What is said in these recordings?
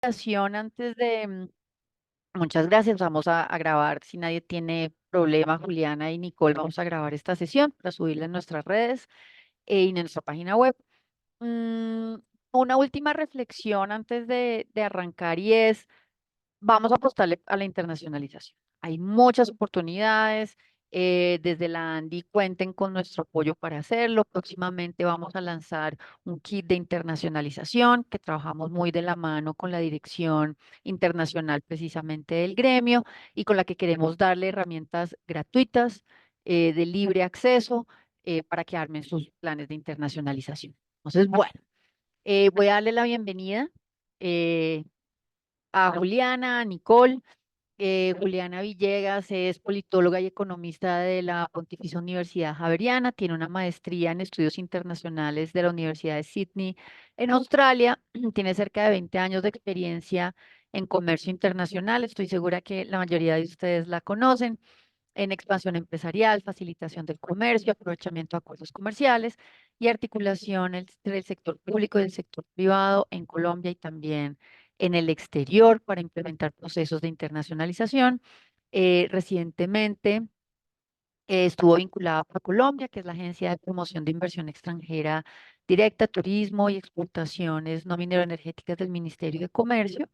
invitación antes de... Muchas gracias. Vamos a grabar, si nadie tiene problema, Juliana y Nicole, vamos a grabar esta sesión para subirla en nuestras redes y en nuestra página web. Mm, una última reflexión antes de arrancar y es, vamos a apostarle a la internacionalización. Hay muchas oportunidades. Desde la ANDI cuenten con nuestro apoyo para hacerlo. Próximamente vamos a lanzar un kit de internacionalización que trabajamos muy de la mano con la dirección internacional precisamente del gremio y con la que queremos darle herramientas gratuitas de libre acceso para que armen sus planes de internacionalización. Entonces, bueno, voy a darle la bienvenida. eh, a Juliana, a Nicole. Juliana Villegas es politóloga y economista de la Pontificia Universidad Javeriana, tiene una maestría en estudios internacionales de la Universidad de Sydney en Australia, tiene cerca de 20 años de experiencia en comercio internacional, estoy segura que la mayoría de ustedes la conocen, en expansión empresarial, facilitación del comercio, aprovechamiento de acuerdos comerciales y articulación entre el sector público y el sector privado en Colombia y también en el exterior para implementar procesos de internacionalización. Recientemente estuvo vinculada a Colombia, que es la Agencia de Promoción de Inversión Extranjera Directa, Turismo y Exportaciones no minero-energéticas del Ministerio de Comercio.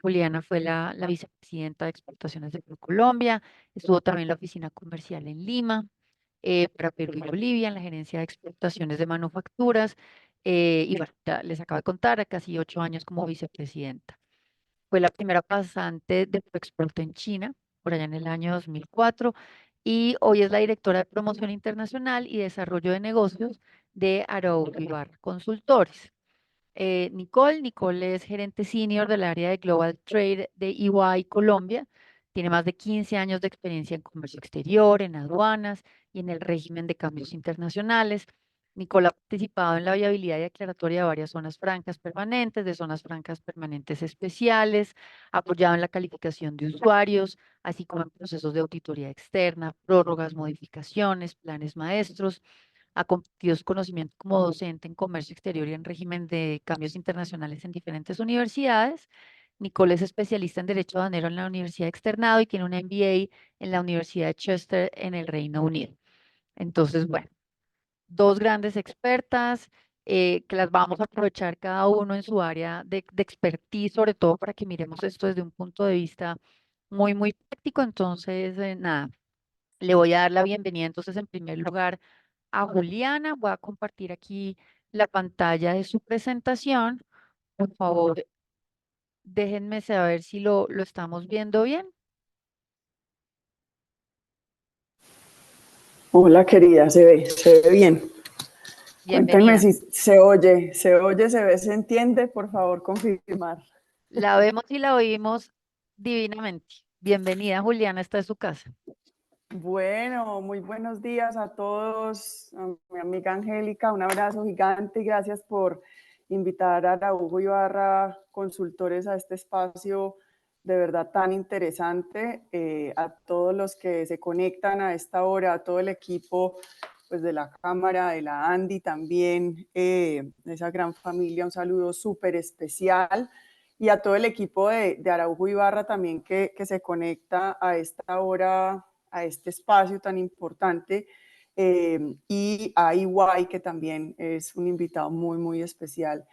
Juliana fue la vicepresidenta de exportaciones de Colombia, estuvo también en la oficina comercial en Lima, para Perú y Bolivia, en la gerencia de exportaciones de manufacturas, y bueno, ya les acabo de contar, casi 8 años como vicepresidenta. Fue la primera pasante de Proexporto en China, por allá en el año 2004, y hoy es la directora de promoción internacional y desarrollo de negocios de Araujo Ibarra Consultores. Nicole es gerente senior del área de Global Trade de EY Colombia. Tiene más de 15 años de experiencia en comercio exterior, en aduanas y en el régimen de cambios internacionales. Nicole ha participado en la viabilidad y aclaratoria de varias zonas francas permanentes, de zonas francas permanentes especiales, ha apoyado en la calificación de usuarios, así como en procesos de auditoría externa, prórrogas, modificaciones, planes maestros, ha compartido su conocimiento como docente en comercio exterior y en régimen de cambios internacionales en diferentes universidades. Nicole es especialista en Derecho Aduanero en la Universidad Externado y tiene un MBA en la Universidad de Chester en el Reino Unido. Entonces, bueno, dos grandes expertas que las vamos a aprovechar cada uno en su área de expertise, sobre todo para que miremos esto desde un punto de vista muy, muy práctico. Entonces, nada, le voy a dar la bienvenida entonces en primer lugar a Juliana. Voy a compartir aquí la pantalla de su presentación. Por favor, déjenme saber si lo estamos viendo bien. Hola querida, se ve bien. Cuéntenme Bienvenida. si se ve, se entiende, por favor, confirmar. La vemos y la oímos divinamente. Bienvenida, Juliana, esta es su casa. Bueno, muy buenos días a todos. A mi amiga Angélica, un abrazo gigante y gracias por invitar a Araujo Ibarra Consultores a este espacio de verdad tan interesante. A todos los que se conectan a esta hora, a todo el equipo pues, de la Cámara, de la ANDI también, de esa gran familia, un saludo súper especial. Y a todo el equipo de Araujo Ibarra también que se conecta a esta hora, a este espacio tan importante, y a EY, que también es un invitado muy, muy especial,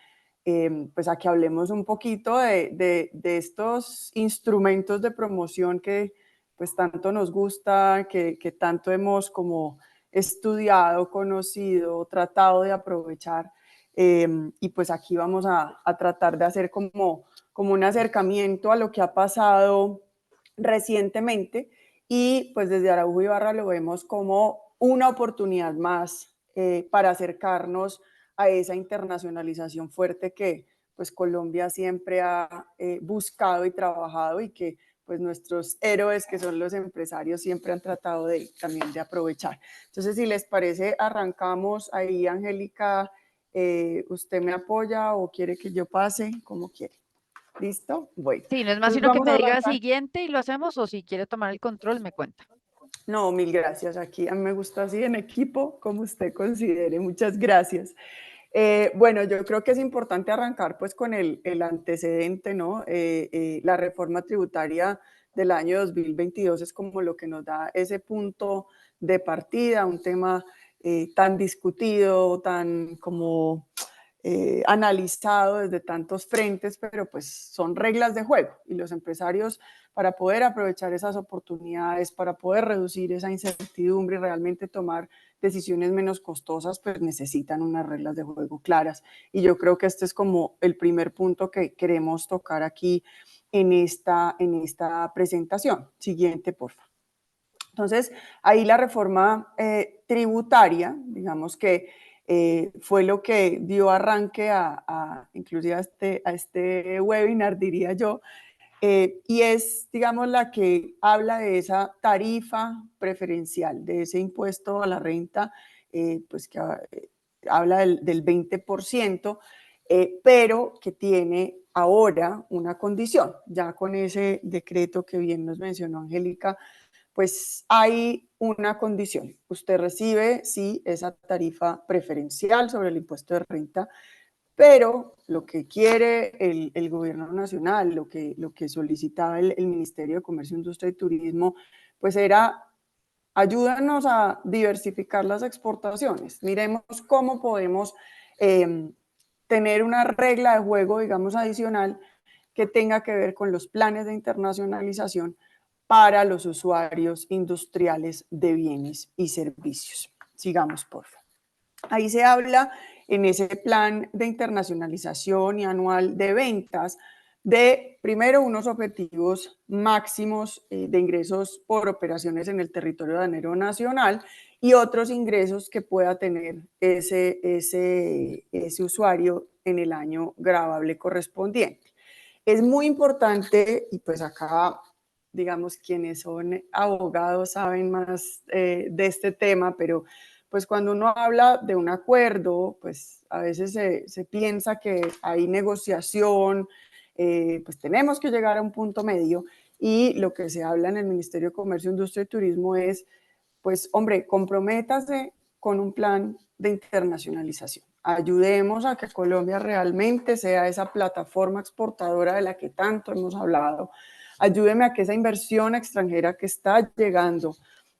pues a que hablemos un poquito de estos instrumentos de promoción que pues tanto nos gusta, que tanto hemos como estudiado, conocido, tratado de aprovechar, y pues aquí vamos a tratar de hacer como un acercamiento a lo que ha pasado recientemente y pues desde Araujo Ibarra lo vemos como una oportunidad más para acercarnos a esa internacionalización fuerte que pues Colombia siempre ha buscado y trabajado y que pues nuestros héroes que son los empresarios siempre han tratado también de aprovechar. Entonces, si les parece, arrancamos ahí, Angélica, ¿usted me apoya o quiere que yo pase? Como quiere. ¿Listo? Bueno, Sí, no es más entonces sino que vamos a me diga arrancar. siguiente y lo hacemos o si quiere tomar el control me cuenta. No, mil gracias. Aquí a mí me gusta así en equipo, como usted considere. Muchas gracias. Bueno, yo creo que es importante arrancar pues con el antecedente, ¿no? La reforma tributaria del año 2022 es como lo que nos da ese punto de partida, un tema tan discutido, tan como analizado desde tantos frentes, pero pues son reglas de juego y los empresarios para poder aprovechar esas oportunidades, para poder reducir esa incertidumbre y realmente tomar decisiones menos costosas, pues necesitan unas reglas de juego claras. Y yo creo que este es como el primer punto que queremos tocar aquí en esta presentación. Siguiente, por favor. Entonces, ahí la reforma tributaria, digamos que fue lo que dio arranque inclusive a este webinar, diría yo, y es, digamos, la que habla de esa tarifa preferencial, de ese impuesto a la renta, pues que habla del 20%, pero que tiene ahora una condición, ya con ese decreto que bien nos mencionó Angélica, pues hay una condición. Usted recibe, sí, esa tarifa preferencial sobre el impuesto de renta, pero lo que quiere el gobierno nacional, lo que solicitaba el Ministerio de Comercio, Industria y Turismo, pues era ayúdanos a diversificar las exportaciones. Miremos cómo podemos tener una regla de juego, digamos, adicional que tenga que ver con los planes de internacionalización para los usuarios industriales de bienes y servicios. Sigamos, por favor. Ahí se habla en ese plan de internacionalización y anual de ventas de, primero, unos objetivos máximos de ingresos por operaciones en el territorio aduanero nacional y otros ingresos que pueda tener ese usuario en el año gravable correspondiente. Es muy importante, y pues acá, digamos, quienes son abogados saben más de este tema, pero pues cuando uno habla de un acuerdo, pues a veces se piensa que hay negociación, pues tenemos que llegar a un punto medio y lo que se habla en el Ministerio de Comercio, Industria y Turismo es, pues hombre, comprométase con un plan de internacionalización. Ayudemos a que Colombia realmente sea esa plataforma exportadora de la que tanto hemos hablado. Ayúdeme a que esa inversión extranjera que está llegando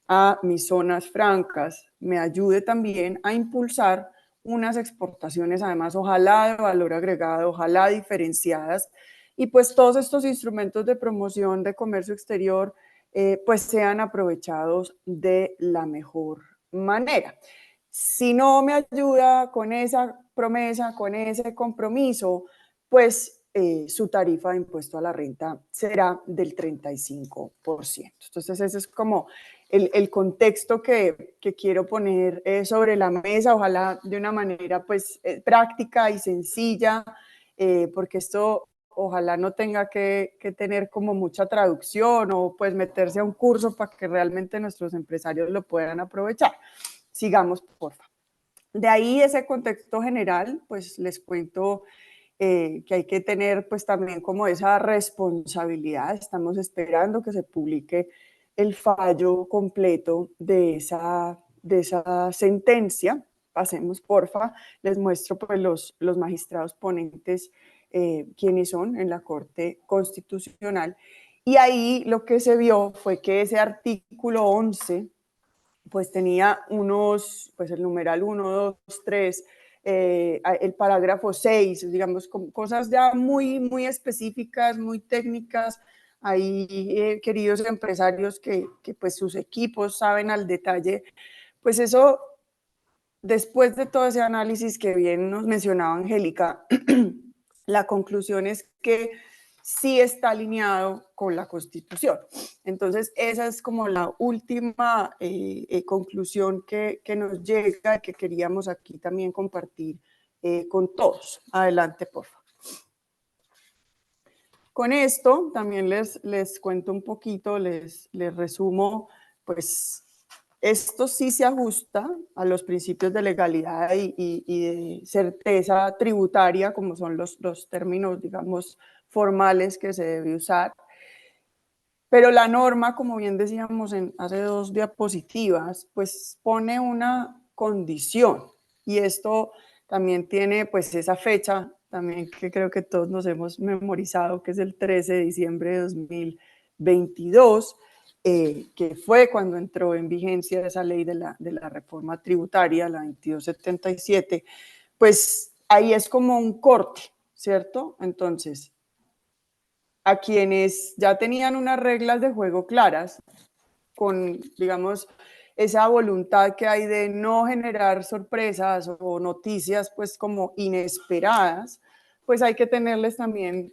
a mis zonas francas me ayude también a impulsar unas exportaciones, además, ojalá de valor agregado, ojalá diferenciadas, y pues todos estos instrumentos de promoción de comercio exterior pues sean aprovechados de la mejor manera. Si no me ayuda con esa promesa, con ese compromiso, pues su tarifa de impuesto a la renta será del 35%. Entonces ese es como el contexto que quiero poner sobre la mesa, ojalá de una manera pues práctica y sencilla, porque esto ojalá no tenga que tener como mucha traducción o pues meterse a un curso para que realmente nuestros empresarios lo puedan aprovechar. Sigamos, por favor. De ahí ese contexto general, pues les cuento que hay que tener pues también como esa responsabilidad. Estamos esperando que se publique el fallo completo de esa sentencia. Pasemos, porfa, les muestro pues los magistrados ponentes quiénes son en la Corte Constitucional. Y ahí lo que se vio fue que ese artículo 11 pues tenía pues el numeral 1, 2, 3, el parágrafo 6, digamos, cosas ya muy, muy específicas, muy técnicas. Hay queridos empresarios que pues sus equipos saben al detalle, pues eso, después de todo ese análisis que bien nos mencionaba Angélica, la conclusión es que sí está alineado con la Constitución. Entonces, esa es como la última conclusión que nos llega, que queríamos aquí también compartir con todos. Adelante, por favor. Con esto también les cuento un poquito, les resumo, pues esto sí se ajusta a los principios de legalidad y de certeza tributaria, como son los términos, digamos, formales que se debe usar. Pero la norma, como bien decíamos hace 2 diapositivas, pues pone una condición y esto también tiene pues esa fecha, también que creo que todos nos hemos memorizado, que es el 13 de diciembre de 2022, que fue cuando entró en vigencia esa ley de la reforma tributaria, la 2277, pues ahí es como un corte, ¿cierto? Entonces, a quienes ya tenían unas reglas de juego claras, con, digamos, esa voluntad que hay de no generar sorpresas o noticias pues como inesperadas, pues hay que tenerles también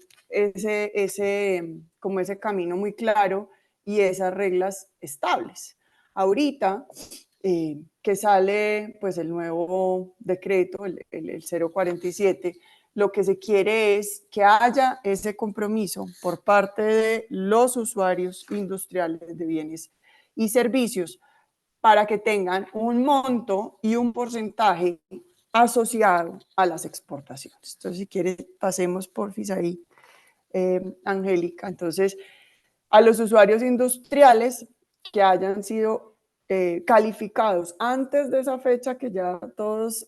como ese camino muy claro y esas reglas estables. Ahorita que sale pues el nuevo decreto, el 047, lo que se quiere es que haya ese compromiso por parte de los usuarios industriales de bienes y servicios para que tengan un monto y un porcentaje asociado a las exportaciones. Entonces, si quieres, pasemos porfis ahí, Angélica. Entonces, a los usuarios industriales que hayan sido calificados antes de esa fecha que ya todos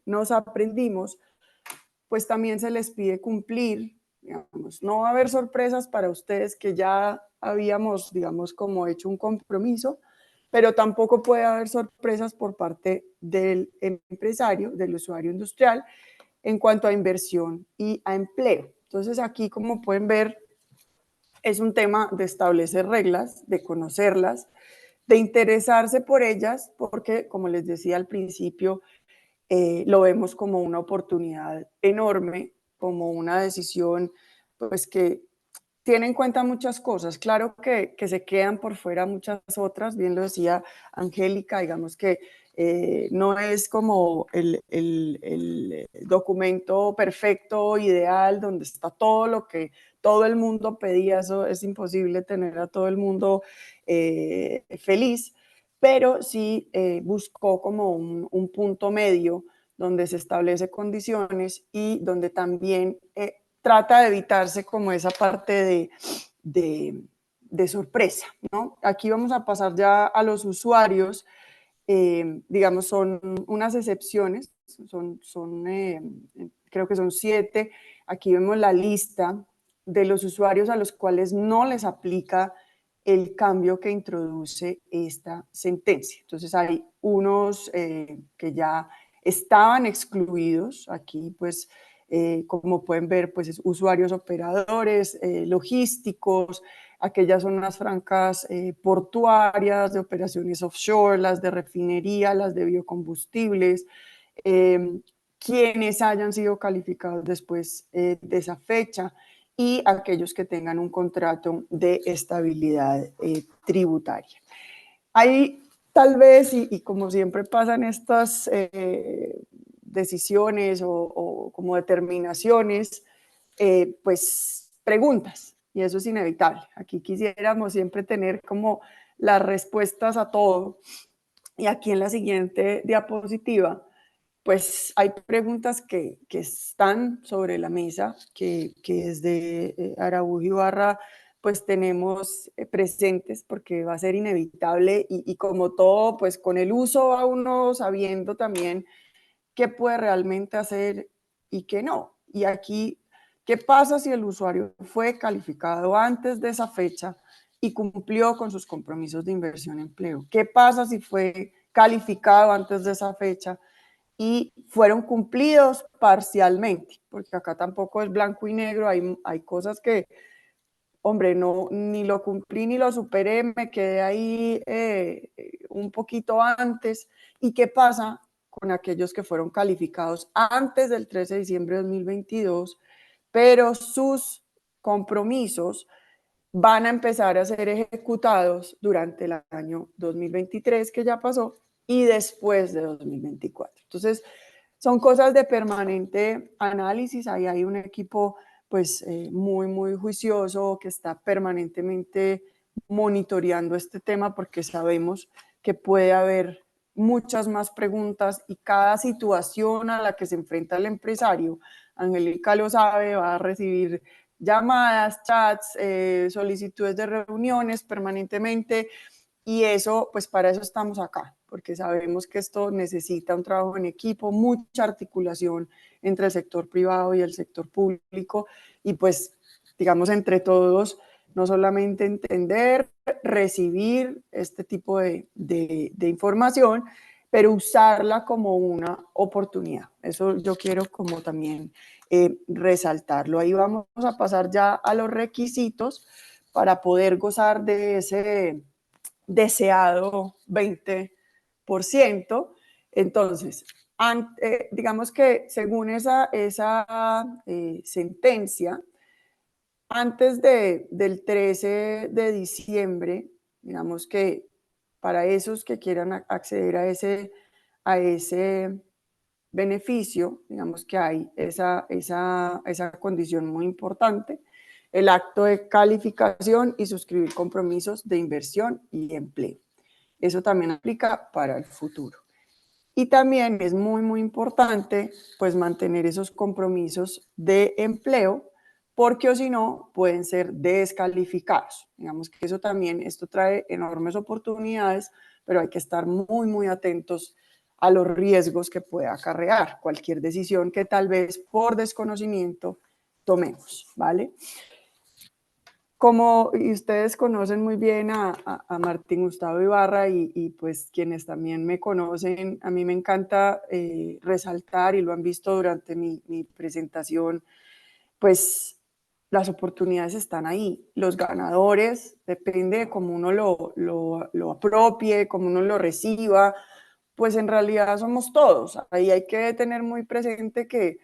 nos aprendimos, pues también se les pide cumplir, digamos, no va a haber sorpresas para ustedes que ya habíamos, digamos, como hecho un compromiso, pero tampoco puede haber sorpresas por parte del empresario, del usuario industrial, en cuanto a inversión y a empleo. Entonces aquí, como pueden ver, es un tema de establecer reglas, de conocerlas, de interesarse por ellas, porque, como les decía al principio, lo vemos como una oportunidad enorme, como una decisión pues que tiene en cuenta muchas cosas. Claro que se quedan por fuera muchas otras, bien lo decía Angélica, digamos que no es como el documento perfecto, ideal, donde está todo lo que todo el mundo pedía. Eso es imposible, tener a todo el mundo feliz, pero sí buscó como un punto medio donde se establece condiciones y donde también trata de evitarse como esa parte de sorpresa, ¿no? Aquí vamos a pasar ya a los usuarios, digamos, son unas excepciones, creo que son 7. Aquí vemos la lista de los usuarios a los cuales no les aplica el cambio que introduce esta sentencia. Entonces hay unos que ya estaban excluidos, aquí pues como pueden ver, pues usuarios operadores, logísticos, aquellas zonas francas portuarias, de operaciones offshore, las de refinería, las de biocombustibles, quienes hayan sido calificados después de esa fecha y aquellos que tengan un contrato de estabilidad tributaria. Hay tal vez, y como siempre pasan estas decisiones o como determinaciones, pues preguntas, y eso es inevitable. Aquí quisiéramos siempre tener como las respuestas a todo, y aquí en la siguiente diapositiva, pues hay preguntas que están sobre la mesa, que desde Araújo Ibarra pues tenemos presentes, porque va a ser inevitable, y como todo, pues con el uso va uno sabiendo también qué puede realmente hacer y qué no. Y aquí, ¿qué pasa si el usuario fue calificado antes de esa fecha y cumplió con sus compromisos de inversión en empleo? ¿Qué pasa si fue calificado antes de esa fecha y fueron cumplidos parcialmente? Porque acá tampoco es blanco y negro, hay cosas que, hombre, no, ni lo cumplí ni lo superé, me quedé ahí un poquito antes. ¿Y qué pasa con aquellos que fueron calificados antes del 13 de diciembre de 2022, pero sus compromisos van a empezar a ser ejecutados durante el año 2023, que ya pasó, y después de 2024? Entonces, son cosas de permanente análisis. Ahí hay un equipo pues muy, muy juicioso que está permanentemente monitoreando este tema, porque sabemos que puede haber muchas más preguntas, y cada situación a la que se enfrenta el empresario, Angélica lo sabe, va a recibir llamadas, chats, solicitudes de reuniones permanentemente, Y eso, pues para eso estamos acá, porque sabemos que esto necesita un trabajo en equipo, mucha articulación entre el sector privado y el sector público, y pues, digamos, entre todos, no solamente entender, recibir este tipo de información, pero usarla como una oportunidad. Eso yo quiero como también resaltarlo. Ahí vamos a pasar ya a los requisitos para poder gozar de ese deseado 20%. Entonces, digamos que según esa sentencia, antes del 13 de diciembre, digamos que para esos que quieran acceder a ese beneficio, digamos que hay esa condición muy importante, el acto de calificación y suscribir compromisos de inversión y empleo. Eso también aplica para el futuro. Y también es muy, muy importante pues mantener esos compromisos de empleo, porque o si no pueden ser descalificados. Digamos que eso también, esto trae enormes oportunidades, pero hay que estar muy, muy atentos a los riesgos que pueda acarrear cualquier decisión que tal vez por desconocimiento tomemos, ¿vale? Como ustedes conocen muy bien a Martín Gustavo Ibarra pues quienes también me conocen, a mí me encanta resaltar, y lo han visto durante mi presentación, pues las oportunidades están ahí. Los ganadores, depende de cómo uno lo apropie, cómo uno lo reciba, pues en realidad somos todos. Ahí hay que tener muy presente que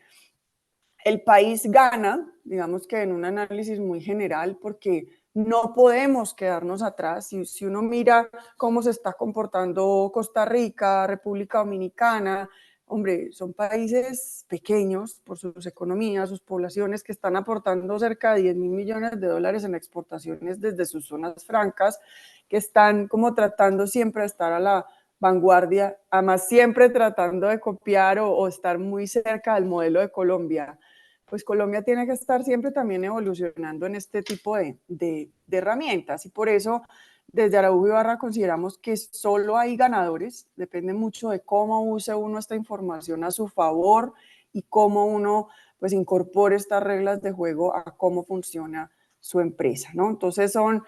el país gana, digamos que en un análisis muy general, porque no podemos quedarnos atrás. Si uno mira cómo se está comportando Costa Rica, República Dominicana, hombre, son países pequeños por sus economías, sus poblaciones, que están aportando cerca de 10 mil millones de dólares en exportaciones desde sus zonas francas, que están como tratando siempre de estar a la vanguardia, además siempre tratando de copiar o estar muy cerca del modelo de Colombia. Pues Colombia tiene que estar siempre también evolucionando en este tipo de herramientas, y por eso desde Araújo Ibarra consideramos que solo hay ganadores. Depende mucho de cómo use uno esta información a su favor y cómo uno pues incorpore estas reglas de juego a cómo funciona su empresa, ¿no? Entonces son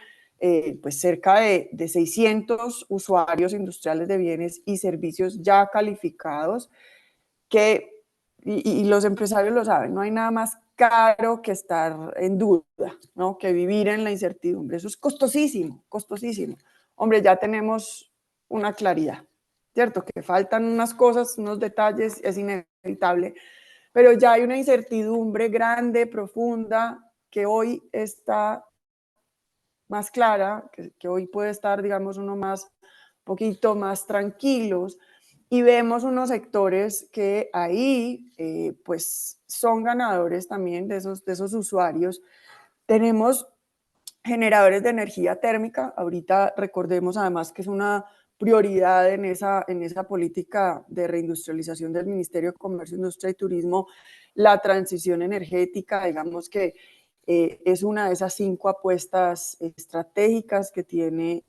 pues cerca de 600 usuarios industriales de bienes y servicios ya calificados, que y los empresarios lo saben, no hay nada más caro que estar en duda, ¿no? Que vivir en la incertidumbre. Eso es costosísimo, costosísimo. Hombre, ya tenemos una claridad, ¿cierto? Que faltan unas cosas, unos detalles, es inevitable, pero ya hay una incertidumbre grande, profunda, que hoy está más clara, que hoy puede estar, digamos, uno más, poquito más tranquilos, y vemos unos sectores que ahí pues son ganadores también de esos usuarios. Tenemos generadores de energía térmica. Ahorita recordemos además que es una prioridad en esa política de reindustrialización del Ministerio de Comercio, Industria y Turismo, la transición energética. Digamos que es una de esas 5 apuestas estratégicas que tiene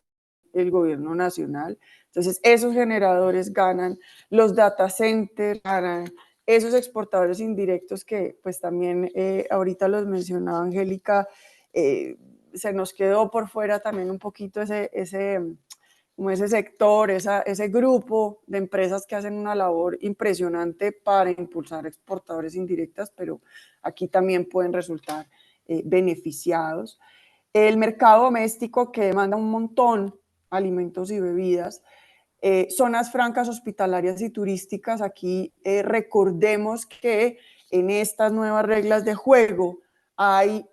el gobierno nacional. Entonces, esos generadores ganan, los data centers ganan, esos exportadores indirectos que pues también ahorita los mencionaba Angélica, se nos quedó por fuera también un poquito como ese sector, ese grupo de empresas que hacen una labor impresionante para impulsar exportadores indirectas, pero aquí también pueden resultar beneficiados. El mercado doméstico, que demanda un montón alimentos y bebidas. Zonas francas hospitalarias y turísticas. Aquí recordemos que en estas nuevas reglas de juego hay,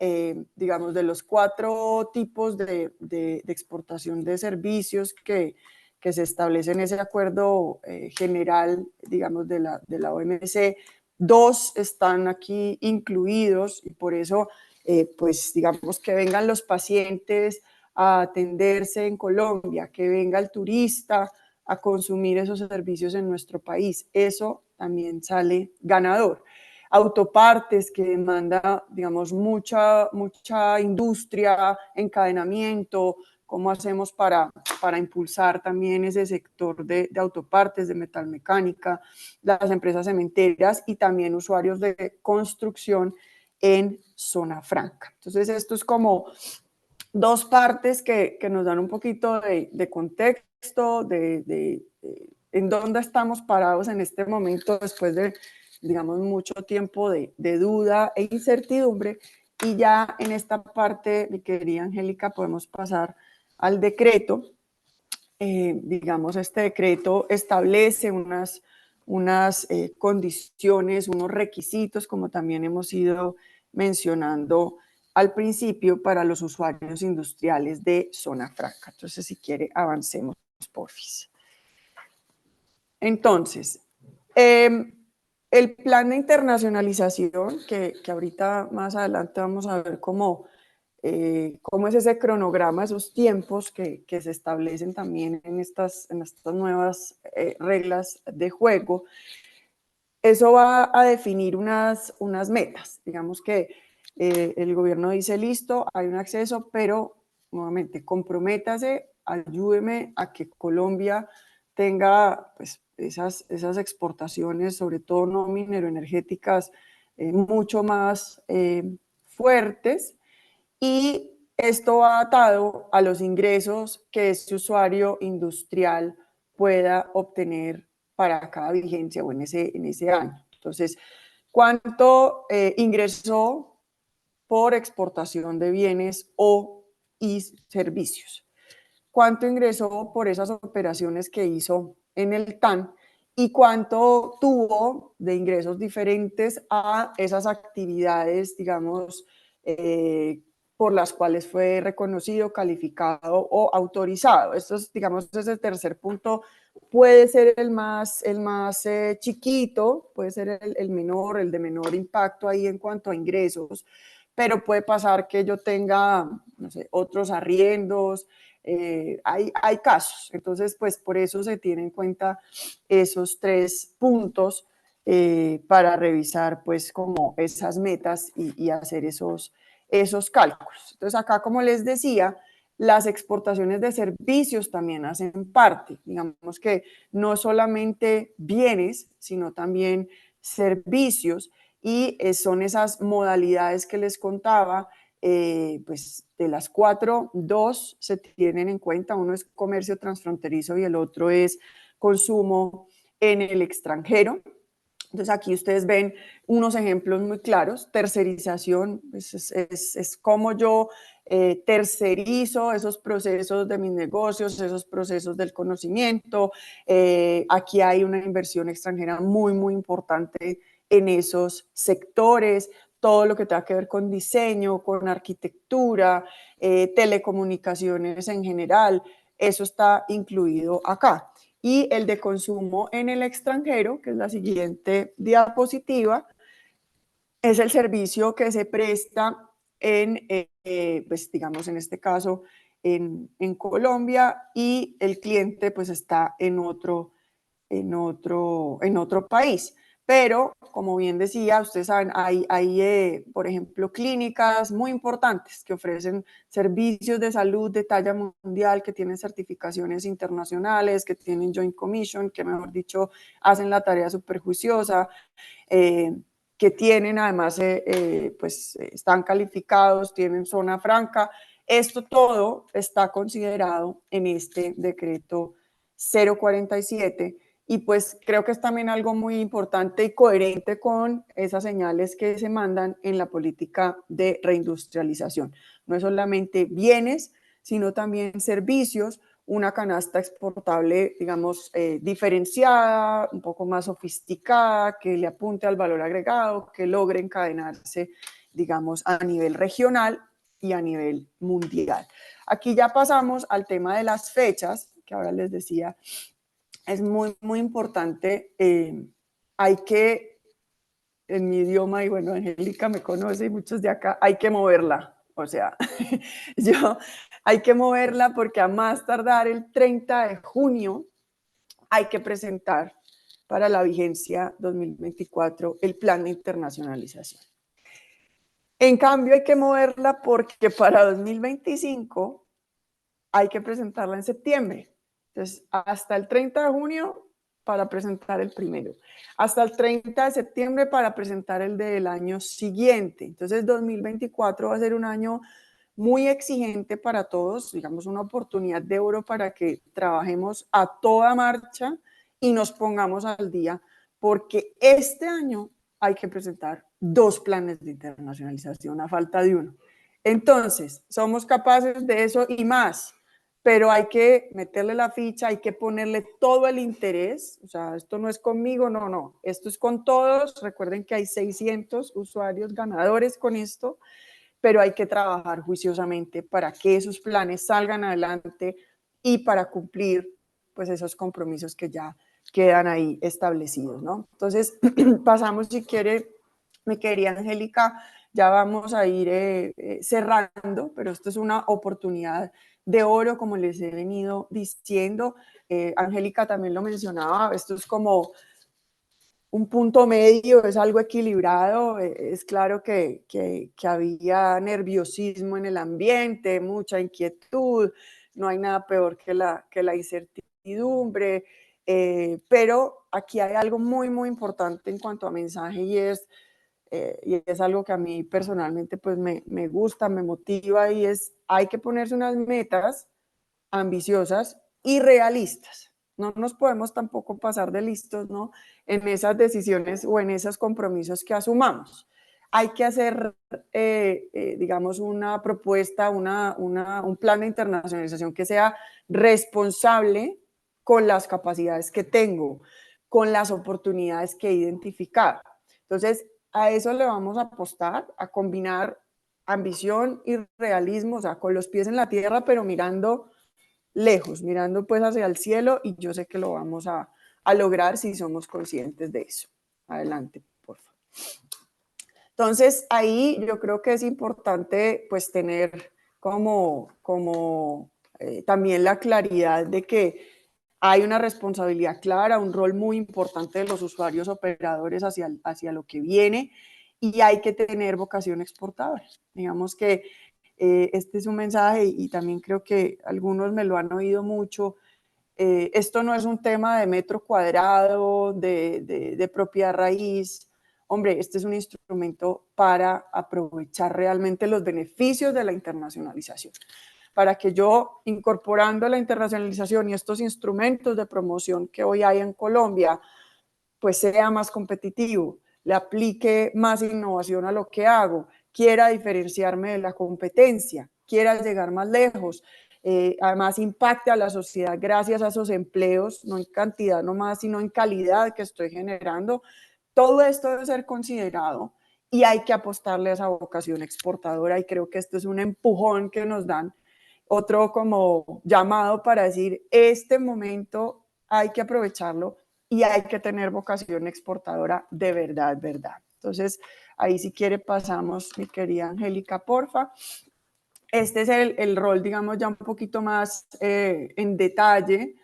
digamos, de los 4 tipos de exportación de servicios que se establece en ese acuerdo general, digamos, de la OMC, 2 están aquí incluidos, y por eso pues digamos que vengan los pacientes a atenderse en Colombia, que venga el turista a consumir esos servicios en nuestro país. Eso también sale ganador. Autopartes, que demanda, digamos, mucha industria, encadenamiento, cómo hacemos para impulsar también ese sector de autopartes, de metalmecánica, las empresas cementeras y también usuarios de construcción en zona franca. Entonces, esto es como dos partes que nos dan un poquito de contexto, en dónde estamos parados en este momento después de, digamos, mucho tiempo de duda e incertidumbre. Y ya en esta parte, mi querida Angélica, podemos pasar al decreto. Digamos, este decreto establece unas condiciones, unos requisitos, como también hemos ido mencionando al principio, para los usuarios industriales de zona franca. Entonces, si quiere, avancemos, porfis. Entonces, el plan de internacionalización, que ahorita más adelante vamos a ver cómo es ese cronograma, esos tiempos que se establecen también en estas nuevas reglas de juego. Eso va a definir unas metas. Digamos que el gobierno dice, listo, hay un acceso, pero nuevamente, comprométase, ayúdeme a que Colombia tenga pues, esas exportaciones, sobre todo no mineroenergéticas, mucho más fuertes, y esto va atado a los ingresos que este usuario industrial pueda obtener para cada vigencia o en ese año. Entonces, ¿cuánto ingresó por exportación de bienes y servicios? ¿Cuánto ingresó por esas operaciones que hizo en el TAN? ¿Y cuánto tuvo de ingresos diferentes a esas actividades, digamos, por las cuales fue reconocido, calificado o autorizado? Esto es, digamos, ese tercer punto puede ser el más chiquito, puede ser el menor, el de menor impacto ahí en cuanto a ingresos, pero puede pasar que yo tenga, no sé, otros arriendos, hay casos. Entonces, pues por eso se tienen en cuenta esos tres puntos para revisar pues como esas metas y hacer esos cálculos. Entonces, acá, como les decía, las exportaciones de servicios también hacen parte. Digamos que no solamente bienes, sino también servicios, y son esas modalidades que les contaba. Pues de las cuatro, dos se tienen en cuenta. Uno es comercio transfronterizo y el otro es consumo en el extranjero. Entonces, aquí ustedes ven unos ejemplos muy claros. Tercerización, pues es como yo tercerizo esos procesos de mis negocios, esos procesos del conocimiento. Aquí hay una inversión extranjera muy, muy importante en esos sectores. Todo lo que tenga que ver con diseño, con arquitectura, telecomunicaciones en general, eso está incluido acá. Y el de consumo en el extranjero, que es la siguiente diapositiva, es el servicio que se presta pues digamos en este caso, en Colombia, y el cliente pues está en otro país. Pero, como bien decía, ustedes saben, hay por ejemplo, clínicas muy importantes que ofrecen servicios de salud de talla mundial, que tienen certificaciones internacionales, que tienen Joint Commission, que mejor dicho, hacen la tarea súper juiciosa, que tienen además, pues están calificados, tienen zona franca. Esto todo está considerado en este decreto 047, y pues creo que es también algo muy importante y coherente con esas señales que se mandan en la política de reindustrialización. No es solamente bienes, sino también servicios, una canasta exportable, digamos, diferenciada, un poco más sofisticada, que le apunte al valor agregado, que logre encadenarse, digamos, a nivel regional y a nivel mundial. Aquí ya pasamos al tema de las fechas, que ahora les decía, es muy, muy importante. Hay que, en mi idioma, y bueno, Angélica me conoce y muchos de acá, hay que moverla. O sea, hay que moverla porque a más tardar el 30 de junio hay que presentar para la vigencia 2024 el plan de internacionalización. En cambio, hay que moverla porque para 2025 hay que presentarla en septiembre. Entonces, hasta el 30 de junio para presentar el primero, hasta el 30 de septiembre para presentar el del año siguiente. Entonces, 2024 va a ser un año muy exigente para todos, digamos, una oportunidad de oro para que trabajemos a toda marcha y nos pongamos al día, porque este año hay que presentar 2 planes de internacionalización a falta de uno. Entonces, somos capaces de eso y más, pero hay que meterle la ficha, hay que ponerle todo el interés. O sea, esto no es conmigo, no, esto es con todos. Recuerden que hay 600 usuarios ganadores con esto, pero hay que trabajar juiciosamente para que esos planes salgan adelante y para cumplir pues esos compromisos que ya quedan ahí establecidos, ¿no? Entonces, pasamos, si quiere, mi querida Angélica, ya vamos a ir cerrando, pero esto es una oportunidad de oro, como les he venido diciendo. Angélica también lo mencionaba, esto es como un punto medio, es algo equilibrado. Es claro que había nerviosismo en el ambiente, mucha inquietud, no hay nada peor que la incertidumbre, pero aquí hay algo muy, muy importante en cuanto a mensaje y es algo que a mí personalmente pues me gusta, me motiva, y es: hay que ponerse unas metas ambiciosas y realistas. No nos podemos tampoco pasar de listos, ¿no?, en esas decisiones o en esos compromisos que asumamos. Hay que hacer, digamos, una propuesta, un plan de internacionalización que sea responsable con las capacidades que tengo, con las oportunidades que he identificado. Entonces, a eso le vamos a apostar, a combinar ambición y realismo, o sea, con los pies en la tierra, pero mirando lejos, mirando pues hacia el cielo, y yo sé que lo vamos a lograr si somos conscientes de eso. Adelante, por favor. Entonces, ahí yo creo que es importante pues tener también la claridad de que hay una responsabilidad clara, un rol muy importante de los usuarios operadores hacia lo que viene, y hay que tener vocación exportadora. Digamos que este es un mensaje, y también creo que algunos me lo han oído mucho. Esto no es un tema de metro cuadrado, de propiedad raíz. Hombre, este es un instrumento para aprovechar realmente los beneficios de la internacionalización, para que yo, incorporando la internacionalización y estos instrumentos de promoción que hoy hay en Colombia, pues sea más competitivo, le aplique más innovación a lo que hago, quiera diferenciarme de la competencia, quiera llegar más lejos, además impacte a la sociedad gracias a esos empleos, no en cantidad nomás, sino en calidad que estoy generando. Todo esto debe ser considerado y hay que apostarle a esa vocación exportadora, y creo que esto es un empujón que nos dan, otro como llamado para decir: este momento hay que aprovecharlo y hay que tener vocación exportadora de verdad, verdad. Entonces, ahí si quiere pasamos, mi querida Angélica, porfa. Este es el rol, digamos, ya un poquito más en detalle.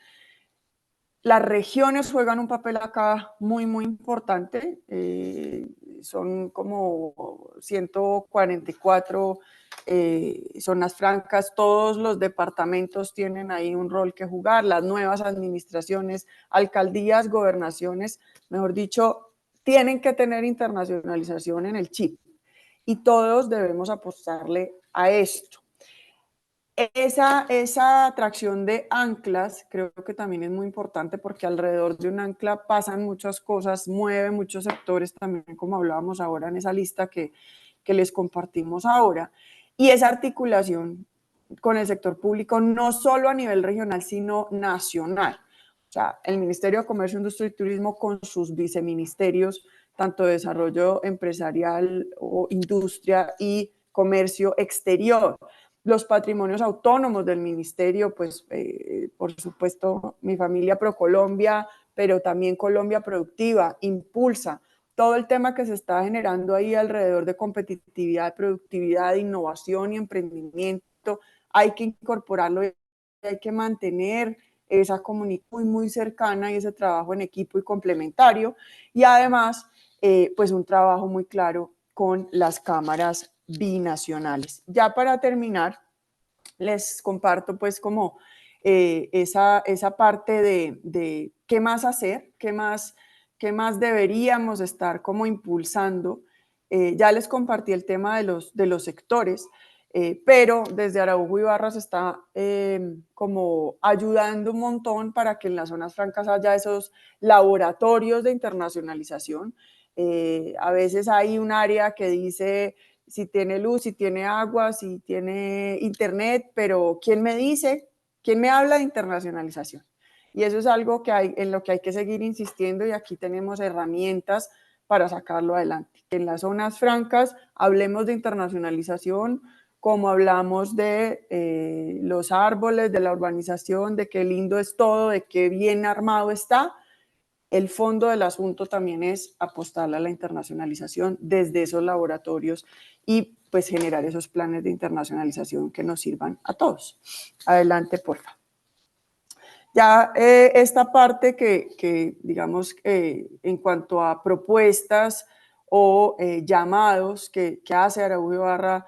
Las regiones juegan un papel acá muy, muy importante. Son como 144 zonas francas. Todos los departamentos tienen ahí un rol que jugar. Las nuevas administraciones, alcaldías, gobernaciones, mejor dicho, tienen que tener internacionalización en el chip. Y todos debemos apostarle a esto. Esa atracción de anclas creo que también es muy importante, porque alrededor de un ancla pasan muchas cosas, mueve muchos sectores también, como hablábamos ahora en esa lista que les compartimos ahora. Y esa articulación con el sector público, no solo a nivel regional, sino nacional. O sea, el Ministerio de Comercio, Industria y Turismo con sus viceministerios, tanto de desarrollo empresarial o industria y comercio exterior, los patrimonios autónomos del ministerio, pues por supuesto mi familia ProColombia, pero también Colombia Productiva, Impulsa, todo el tema que se está generando ahí alrededor de competitividad, productividad, innovación y emprendimiento, hay que incorporarlo y hay que mantener esa comunidad muy, muy cercana y ese trabajo en equipo y complementario, y además pues un trabajo muy claro con las cámaras binacionales. Ya para terminar, les comparto pues como esa parte de qué más hacer, qué más deberíamos estar como impulsando. Ya les compartí el tema de los sectores, pero desde Araujo Ibarra se está como ayudando un montón para que en las zonas francas haya esos laboratorios de internacionalización. A veces hay un área que dice si tiene luz, si tiene agua, si tiene internet, pero ¿quién me dice? ¿Quién me habla de internacionalización? Y eso es algo que en lo que hay que seguir insistiendo y aquí tenemos herramientas para sacarlo adelante. En las zonas francas hablemos de internacionalización, como hablamos de los árboles, de la urbanización, de qué lindo es todo, de qué bien armado está. El fondo del asunto también es apostarle a la internacionalización desde esos laboratorios y pues generar esos planes de internacionalización que nos sirvan a todos. Adelante, por favor. Ya esta parte que digamos, en cuanto a propuestas o llamados que hace Araujo Ibarra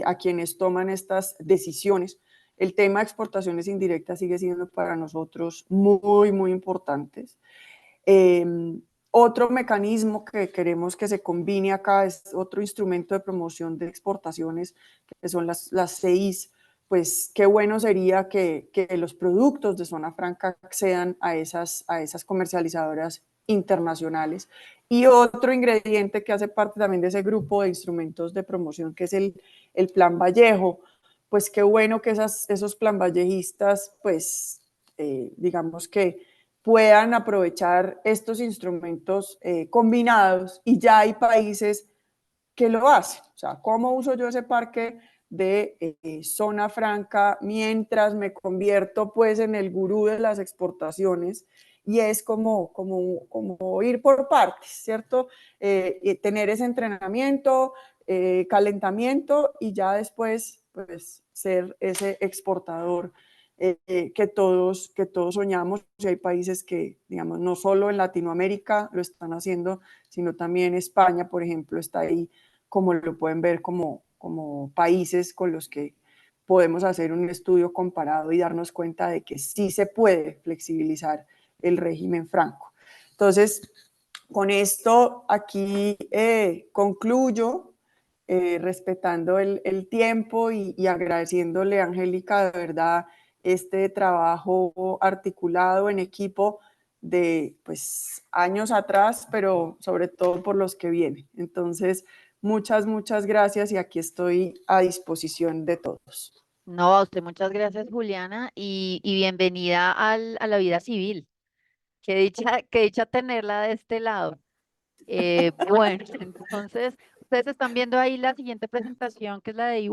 a quienes toman estas decisiones, el tema de exportaciones indirectas sigue siendo para nosotros muy, muy importante. Otro mecanismo que queremos que se combine acá es otro instrumento de promoción de exportaciones, que son las CIs. Pues qué bueno sería que los productos de Zona Franca accedan a esas comercializadoras internacionales. Y otro ingrediente que hace parte también de ese grupo de instrumentos de promoción, que es el Plan Vallejo, pues qué bueno que esos plan vallejistas, pues digamos que puedan aprovechar estos instrumentos combinados, y ya hay países que lo hacen. O sea, ¿cómo uso yo ese parque de zona franca mientras me convierto pues en el gurú de las exportaciones? Y es como ir por partes, ¿cierto? Tener ese entrenamiento, calentamiento, y ya después pues ser ese exportador que todos soñamos. Y hay países que, digamos, no solo en Latinoamérica lo están haciendo, sino también España, por ejemplo, está ahí, como lo pueden ver, como países con los que podemos hacer un estudio comparado y darnos cuenta de que sí se puede flexibilizar el régimen franco. Entonces, con esto aquí concluyo, respetando el tiempo y agradeciéndole, Angélica, de verdad, este trabajo articulado en equipo de pues años atrás, pero sobre todo por los que vienen. Entonces, muchas gracias y aquí estoy a disposición de todos. No, a usted muchas gracias, Juliana, y bienvenida a la vida civil. Qué dicha tenerla de este lado. Bueno, entonces, ustedes están viendo ahí la siguiente presentación, que es la de EY.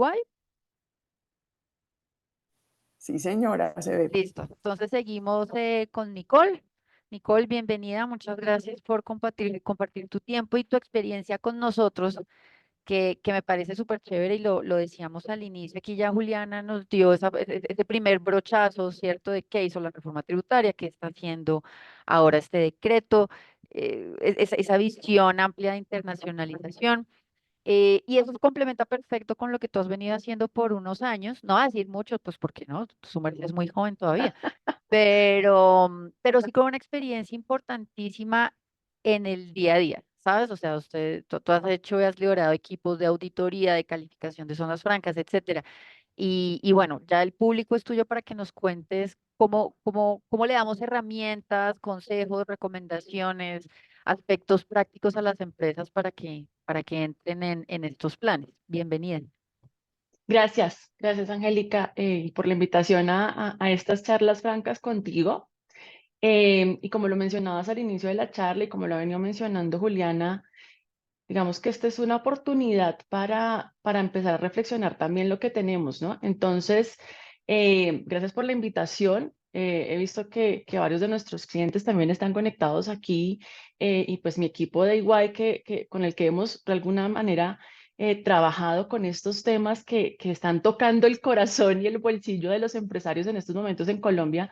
Sí, señora, se ve. Listo. Entonces seguimos con Nicole. Nicole, bienvenida. Muchas gracias por compartir tu tiempo y tu experiencia con nosotros, que me parece súper chévere y lo decíamos al inicio. Aquí ya Juliana nos dio ese primer brochazo, ¿cierto?, de qué hizo la reforma tributaria, qué está haciendo ahora este decreto, esa visión amplia de internacionalización. Y eso complementa perfecto con lo que tú has venido haciendo por unos años, no voy a decir muchos, pues porque no, su merced es muy joven todavía, pero sí con una experiencia importantísima en el día a día, ¿sabes? O sea, tú has hecho y has liderado equipos de auditoría, de calificación de zonas francas, etcétera. Y bueno, ya el público es tuyo para que nos cuentes cómo le damos herramientas, consejos, recomendaciones, aspectos prácticos a las empresas para que entren en estos planes. Bienvenida. Gracias Angélica, por la invitación a estas charlas francas contigo. Y como lo mencionabas al inicio de la charla y como lo ha venido mencionando Juliana, digamos que esta es una oportunidad para empezar a reflexionar también lo que tenemos, ¿no? Entonces, gracias por la invitación. He visto que varios de nuestros clientes también están conectados aquí, y pues mi equipo de igual con el que hemos de alguna manera trabajado con estos temas que están tocando el corazón y el bolsillo de los empresarios en estos momentos en Colombia.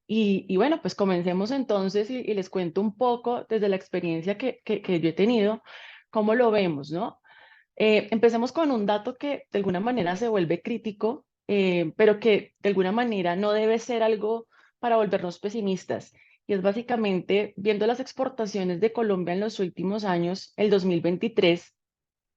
Y bueno, pues comencemos entonces y les cuento un poco desde la experiencia que yo he tenido, cómo lo vemos, ¿no? Empecemos con un dato que de alguna manera se vuelve crítico pero que de alguna manera no debe ser algo para volvernos pesimistas. Y es básicamente viendo las exportaciones de Colombia en los últimos años, el 2023,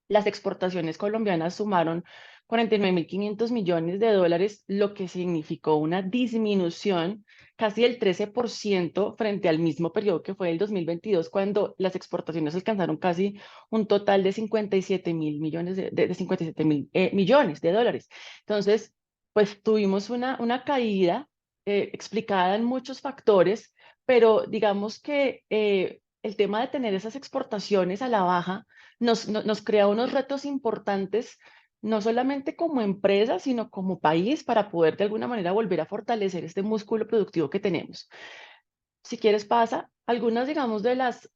las exportaciones colombianas sumaron 49.500 millones de dólares, lo que significó una disminución casi del 13% frente al mismo periodo que fue el 2022, cuando las exportaciones alcanzaron casi un total de 57.000 millones de 57.000 millones de dólares. Entonces, pues tuvimos una caída explicada en muchos factores, pero digamos que el tema de tener esas exportaciones a la baja nos crea unos retos importantes, no solamente como empresa, sino como país, para poder de alguna manera volver a fortalecer este músculo productivo que tenemos. Si quieres, pasa algunas, digamos,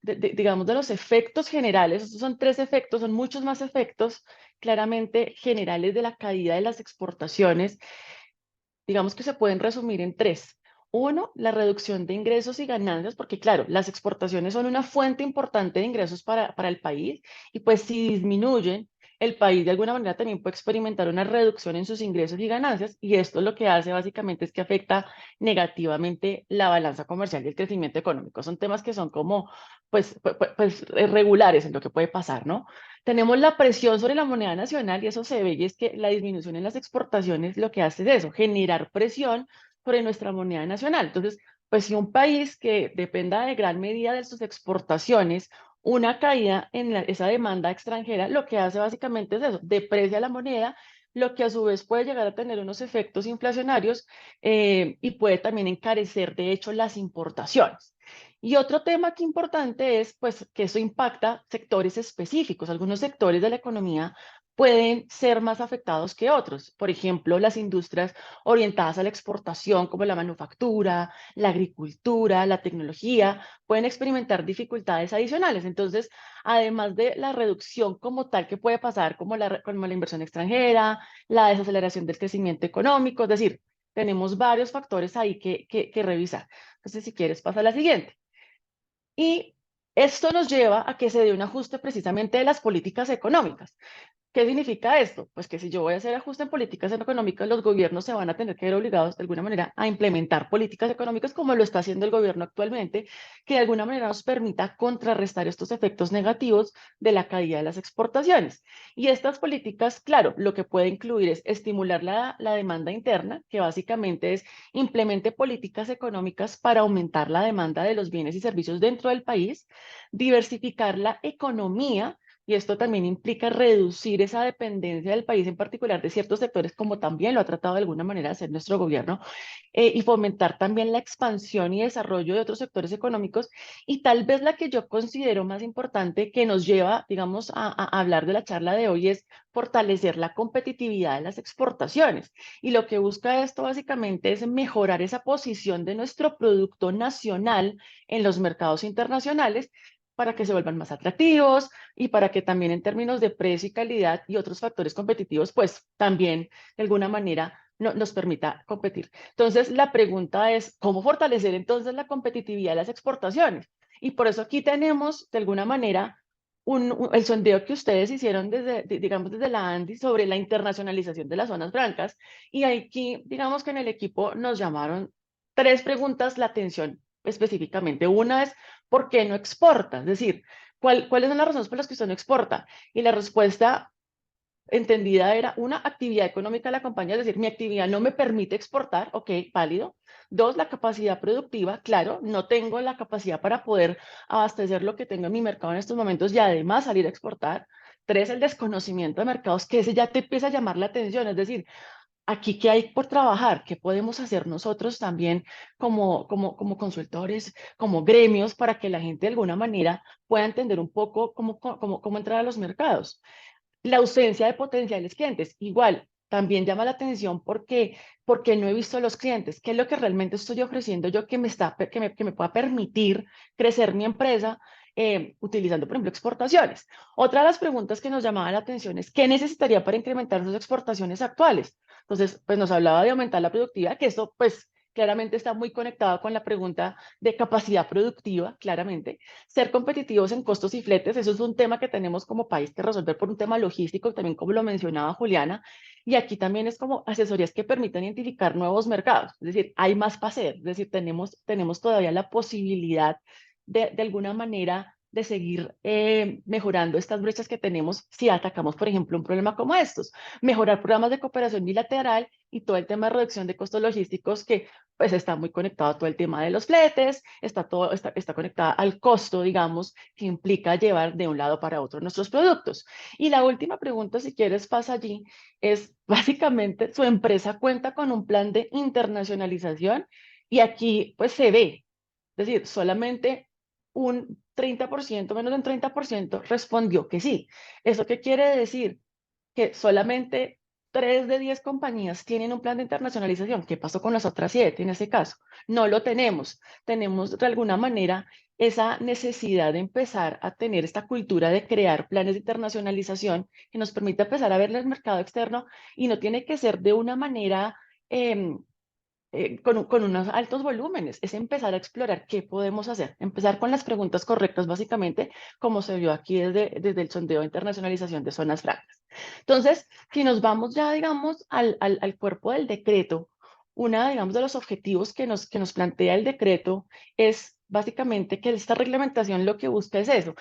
digamos, de los efectos generales. Estos son 3 efectos, son muchos más efectos claramente generales de la caída de las exportaciones. Digamos que se pueden resumir en 3. Uno, la reducción de ingresos y ganancias, porque claro, las exportaciones son una fuente importante de ingresos para el país, y pues si disminuyen, el país de alguna manera también puede experimentar una reducción en sus ingresos y ganancias, y esto lo que hace básicamente es que afecta negativamente la balanza comercial y el crecimiento económico. Son temas que son como, pues regulares en lo que puede pasar, ¿no? Tenemos la presión sobre la moneda nacional y eso se ve, y es que la disminución en las exportaciones lo que hace es eso, generar presión sobre nuestra moneda nacional. Entonces, pues si un país que dependa de gran medida de sus exportaciones, una caída en esa demanda extranjera, lo que hace básicamente es eso, deprecia la moneda, lo que a su vez puede llegar a tener unos efectos inflacionarios y puede también encarecer, de hecho, las importaciones. Y otro tema que importante es, pues, que eso impacta sectores específicos. Algunos sectores de la economía pueden ser más afectados que otros. Por ejemplo, las industrias orientadas a la exportación, como la manufactura, la agricultura, la tecnología, pueden experimentar dificultades adicionales. Entonces, además de la reducción como tal que puede pasar, como la inversión extranjera, la desaceleración del crecimiento económico, es decir, tenemos varios factores ahí que revisar. Entonces, si quieres, pasa a la siguiente. Y esto nos lleva a que se dé un ajuste precisamente de las políticas económicas. ¿Qué significa esto? Pues que si yo voy a hacer ajuste en políticas económicas, los gobiernos se van a tener que ver obligados de alguna manera a implementar políticas económicas como lo está haciendo el gobierno actualmente, que de alguna manera nos permita contrarrestar estos efectos negativos de la caída de las exportaciones. Y estas políticas, claro, lo que puede incluir es estimular la demanda interna, que básicamente es implemente políticas económicas para aumentar la demanda de los bienes y servicios dentro del país, diversificar la economía, y esto también implica reducir esa dependencia del país, en particular de ciertos sectores, como también lo ha tratado de alguna manera de hacer nuestro gobierno, y fomentar también la expansión y desarrollo de otros sectores económicos. Y tal vez la que yo considero más importante que nos lleva, digamos, a hablar de la charla de hoy es fortalecer la competitividad de las exportaciones. Y lo que busca esto básicamente es mejorar esa posición de nuestro producto nacional en los mercados internacionales para que se vuelvan más atractivos y para que también en términos de precio y calidad y otros factores competitivos, pues también de alguna manera nos permita competir. Entonces, la pregunta es, ¿cómo fortalecer entonces la competitividad de las exportaciones? Y por eso aquí tenemos, de alguna manera, el sondeo que ustedes hicieron digamos, desde la ANDI sobre la internacionalización de las zonas francas. Y aquí, digamos que en el equipo nos llamaron 3 preguntas la atención específicamente. Una es, ¿por qué no exporta? Es decir, ¿cuáles son las razones por las que usted no exporta? Y la respuesta entendida era una actividad económica de la compañía, es decir, mi actividad no me permite exportar, ok, válido. 2, la capacidad productiva, claro, no tengo la capacidad para poder abastecer lo que tengo en mi mercado en estos momentos y además salir a exportar. 3, el desconocimiento de mercados, que ese ya te empieza a llamar la atención, es decir, aquí qué hay por trabajar, qué podemos hacer nosotros también como consultores, como gremios, para que la gente de alguna manera pueda entender un poco cómo entrar a los mercados. La ausencia de potenciales clientes, igual, también llama la atención porque no he visto a los clientes. ¿Qué es lo que realmente estoy ofreciendo yo que me pueda permitir crecer mi empresa utilizando, por ejemplo, exportaciones? Otra de las preguntas que nos llamaba la atención es ¿qué necesitaría para incrementar sus exportaciones actuales? Entonces, pues nos hablaba de aumentar la productividad, que esto, pues, claramente está muy conectado con la pregunta de capacidad productiva, claramente. Ser competitivos en costos y fletes, eso es un tema que tenemos como país que resolver por un tema logístico, también como lo mencionaba Juliana, y aquí también es como asesorías que permiten identificar nuevos mercados, es decir, hay más para hacer, es decir, tenemos todavía la posibilidad de alguna manera de seguir mejorando estas brechas que tenemos si atacamos, por ejemplo, un problema como estos. Mejorar programas de cooperación bilateral y todo el tema de reducción de costos logísticos que pues está muy conectado a todo el tema de los fletes, está conectada al costo, digamos, que implica llevar de un lado para otro nuestros productos. Y la última pregunta, si quieres, pasa allí, es básicamente su empresa cuenta con un plan de internacionalización y aquí pues se ve, es decir, solamente un 30%, menos de un 30% respondió que sí. ¿Eso qué quiere decir? Que solamente 3 de 10 compañías tienen un plan de internacionalización. ¿Qué pasó con las otras 7 en ese caso? No lo tenemos. Tenemos de alguna manera esa necesidad de empezar a tener esta cultura de crear planes de internacionalización que nos permita empezar a ver el mercado externo y no tiene que ser de una manera con unos altos volúmenes, es empezar a explorar qué podemos hacer, empezar con las preguntas correctas, básicamente, como se vio aquí desde el sondeo de internacionalización de zonas francas. Entonces, si nos vamos ya, digamos, al cuerpo del decreto, una, digamos, de los objetivos que nos plantea el decreto es básicamente que esta reglamentación lo que busca es eso,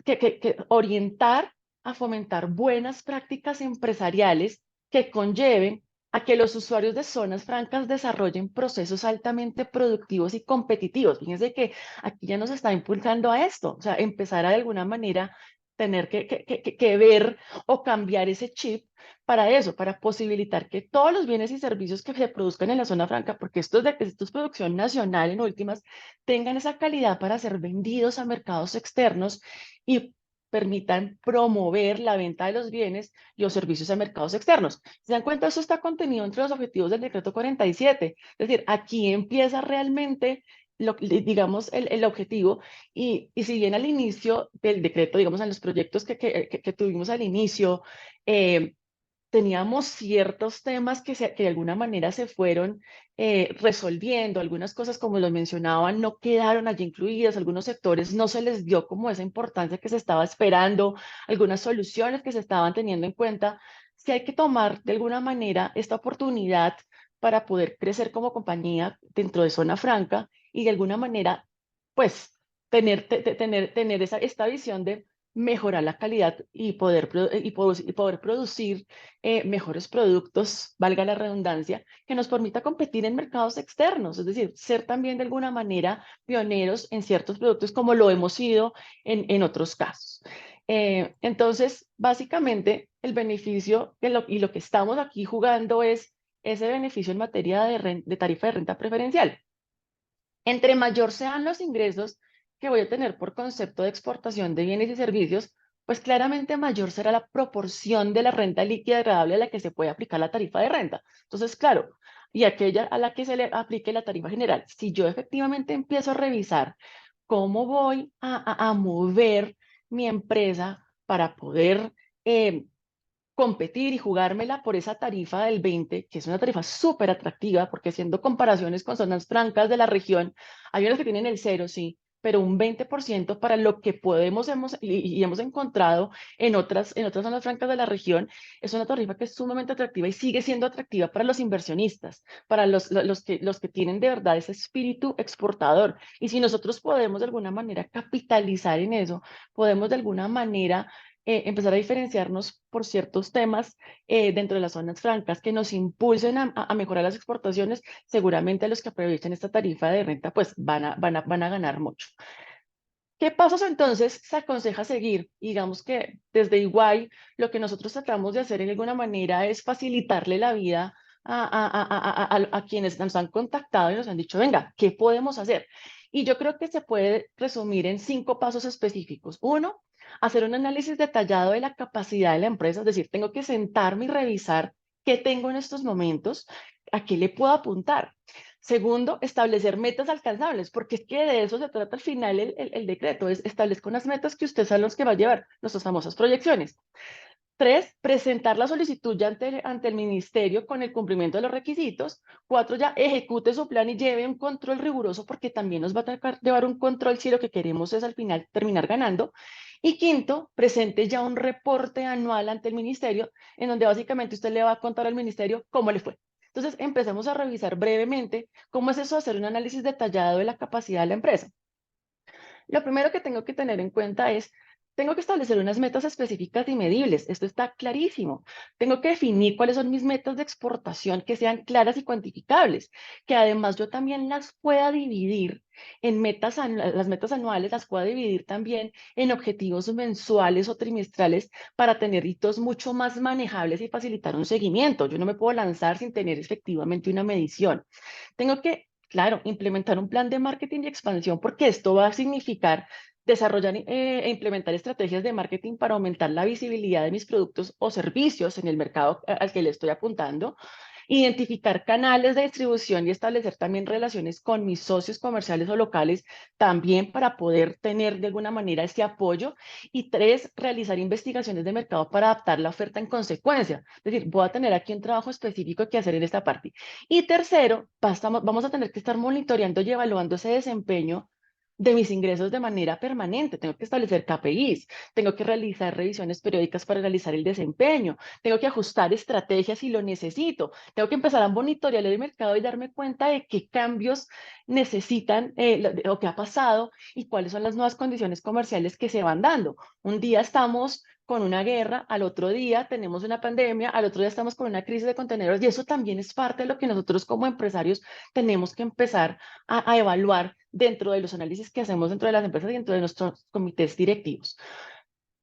que orientar a fomentar buenas prácticas empresariales que conlleven a que los usuarios de zonas francas desarrollen procesos altamente productivos y competitivos. Fíjense que aquí ya nos está impulsando a esto, o sea, empezar a de alguna manera tener que ver o cambiar ese chip para eso, para posibilitar que todos los bienes y servicios que se produzcan en la zona franca, porque esto es producción nacional en últimas, tengan esa calidad para ser vendidos a mercados externos y permitan promover la venta de los bienes y los servicios a mercados externos. ¿Se dan cuenta? Eso está contenido entre los objetivos del decreto 47. Es decir, aquí empieza realmente digamos, el objetivo. Y si bien al inicio del decreto, digamos, en los proyectos que tuvimos al inicio, teníamos ciertos temas que de alguna manera se fueron resolviendo, algunas cosas como lo mencionaban no quedaron allí incluidas, algunos sectores no se les dio como esa importancia que se estaba esperando, algunas soluciones que se estaban teniendo en cuenta, sí hay que tomar de alguna manera esta oportunidad para poder crecer como compañía dentro de Zona Franca y de alguna manera, pues, tener esta visión de mejorar la calidad y poder producir mejores productos, valga la redundancia, que nos permita competir en mercados externos, es decir, ser también de alguna manera pioneros en ciertos productos como lo hemos sido en otros casos. Entonces, básicamente, el beneficio y lo que estamos aquí jugando es ese beneficio en materia de tarifa de renta preferencial. Entre mayor sean los ingresos que voy a tener por concepto de exportación de bienes y servicios, pues claramente mayor será la proporción de la renta líquida agradable a la que se puede aplicar la tarifa de renta. Entonces, claro, y aquella a la que se le aplique la tarifa general. Si yo efectivamente empiezo a revisar cómo voy a mover mi empresa para poder competir y jugármela por esa tarifa del 20, que es una tarifa súper atractiva, porque haciendo comparaciones con zonas francas de la región, hay unas que tienen el cero, sí, pero un 20% para lo que hemos encontrado en otras zonas francas de la región, es una tarifa que es sumamente atractiva y sigue siendo atractiva para los inversionistas, para los que tienen de verdad ese espíritu exportador. Y si nosotros podemos de alguna manera capitalizar en eso, podemos de alguna manera empezar a diferenciarnos por ciertos temas dentro de las zonas francas que nos impulsen a mejorar las exportaciones, seguramente los que aprovechen esta tarifa de renta pues van a ganar mucho. ¿Qué pasos entonces se aconseja seguir? Digamos que desde Iguay lo que nosotros tratamos de hacer en alguna manera es facilitarle la vida a quienes nos han contactado y nos han dicho, venga, ¿qué podemos hacer? Y yo creo que se puede resumir en 5 pasos específicos. Uno, hacer un análisis detallado de la capacidad de la empresa, es decir, tengo que sentarme y revisar qué tengo en estos momentos, a qué le puedo apuntar. Segundo, establecer metas alcanzables, porque es que de eso se trata al final el decreto, es establezca unas metas que usted sabe los que va a llevar, nuestras famosas proyecciones. 3, presentar la solicitud ya ante el ministerio con el cumplimiento de los requisitos. 4, ya ejecute su plan y lleve un control riguroso, porque también nos va a tocar llevar un control si lo que queremos es al final terminar ganando. Y 5, presente ya un reporte anual ante el ministerio, en donde básicamente usted le va a contar al ministerio cómo le fue. Entonces, empecemos a revisar brevemente cómo es eso, hacer un análisis detallado de la capacidad de la empresa. Lo primero que tengo que tener en cuenta es, tengo que establecer unas metas específicas y medibles. Esto está clarísimo. Tengo que definir cuáles son mis metas de exportación que sean claras y cuantificables, que además yo también las pueda dividir en metas, las metas anuales las pueda dividir también en objetivos mensuales o trimestrales para tener hitos mucho más manejables y facilitar un seguimiento. Yo no me puedo lanzar sin tener efectivamente una medición. Tengo que, claro, implementar un plan de marketing y expansión, porque esto va a significar desarrollar e implementar estrategias de marketing para aumentar la visibilidad de mis productos o servicios en el mercado al que le estoy apuntando, identificar canales de distribución y establecer también relaciones con mis socios comerciales o locales, también para poder tener de alguna manera este apoyo. Y 3, realizar investigaciones de mercado para adaptar la oferta en consecuencia. Es decir, voy a tener aquí un trabajo específico que hacer en esta parte. Y tercero, vamos a tener que estar monitoreando y evaluando ese desempeño de mis ingresos de manera permanente. Tengo que establecer KPIs, tengo que realizar revisiones periódicas para realizar el desempeño, tengo que ajustar estrategias si lo necesito, tengo que empezar a monitorear el mercado y darme cuenta de qué cambios necesitan o qué ha pasado y cuáles son las nuevas condiciones comerciales que se van dando. Un día estamos con una guerra, al otro día tenemos una pandemia, al otro día estamos con una crisis de contenedores, y eso también es parte de lo que nosotros como empresarios tenemos que empezar a evaluar dentro de los análisis que hacemos dentro de las empresas y dentro de nuestros comités directivos.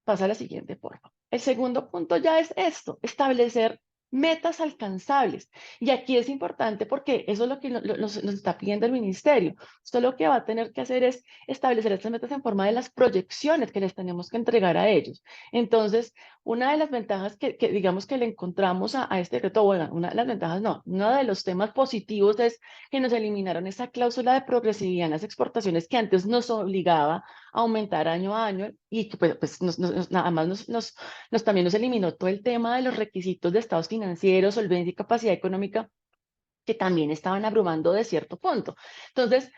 Pasa a la siguiente, por favor. El segundo punto ya es esto, establecer metas alcanzables. Y aquí es importante porque eso es lo que nos está pidiendo el ministerio. Usted lo que va a tener que hacer es establecer estas metas en forma de las proyecciones que les tenemos que entregar a ellos. Entonces, una de las ventajas que digamos que le encontramos a este decreto, bueno, una de las ventajas no, uno de los temas positivos es que nos eliminaron esa cláusula de progresividad en las exportaciones que antes nos obligaba aumentar año a año, y que pues nada más también nos eliminó todo el tema de los requisitos de estados financieros, solvencia y capacidad económica, que también estaban abrumando de cierto punto. Entonces,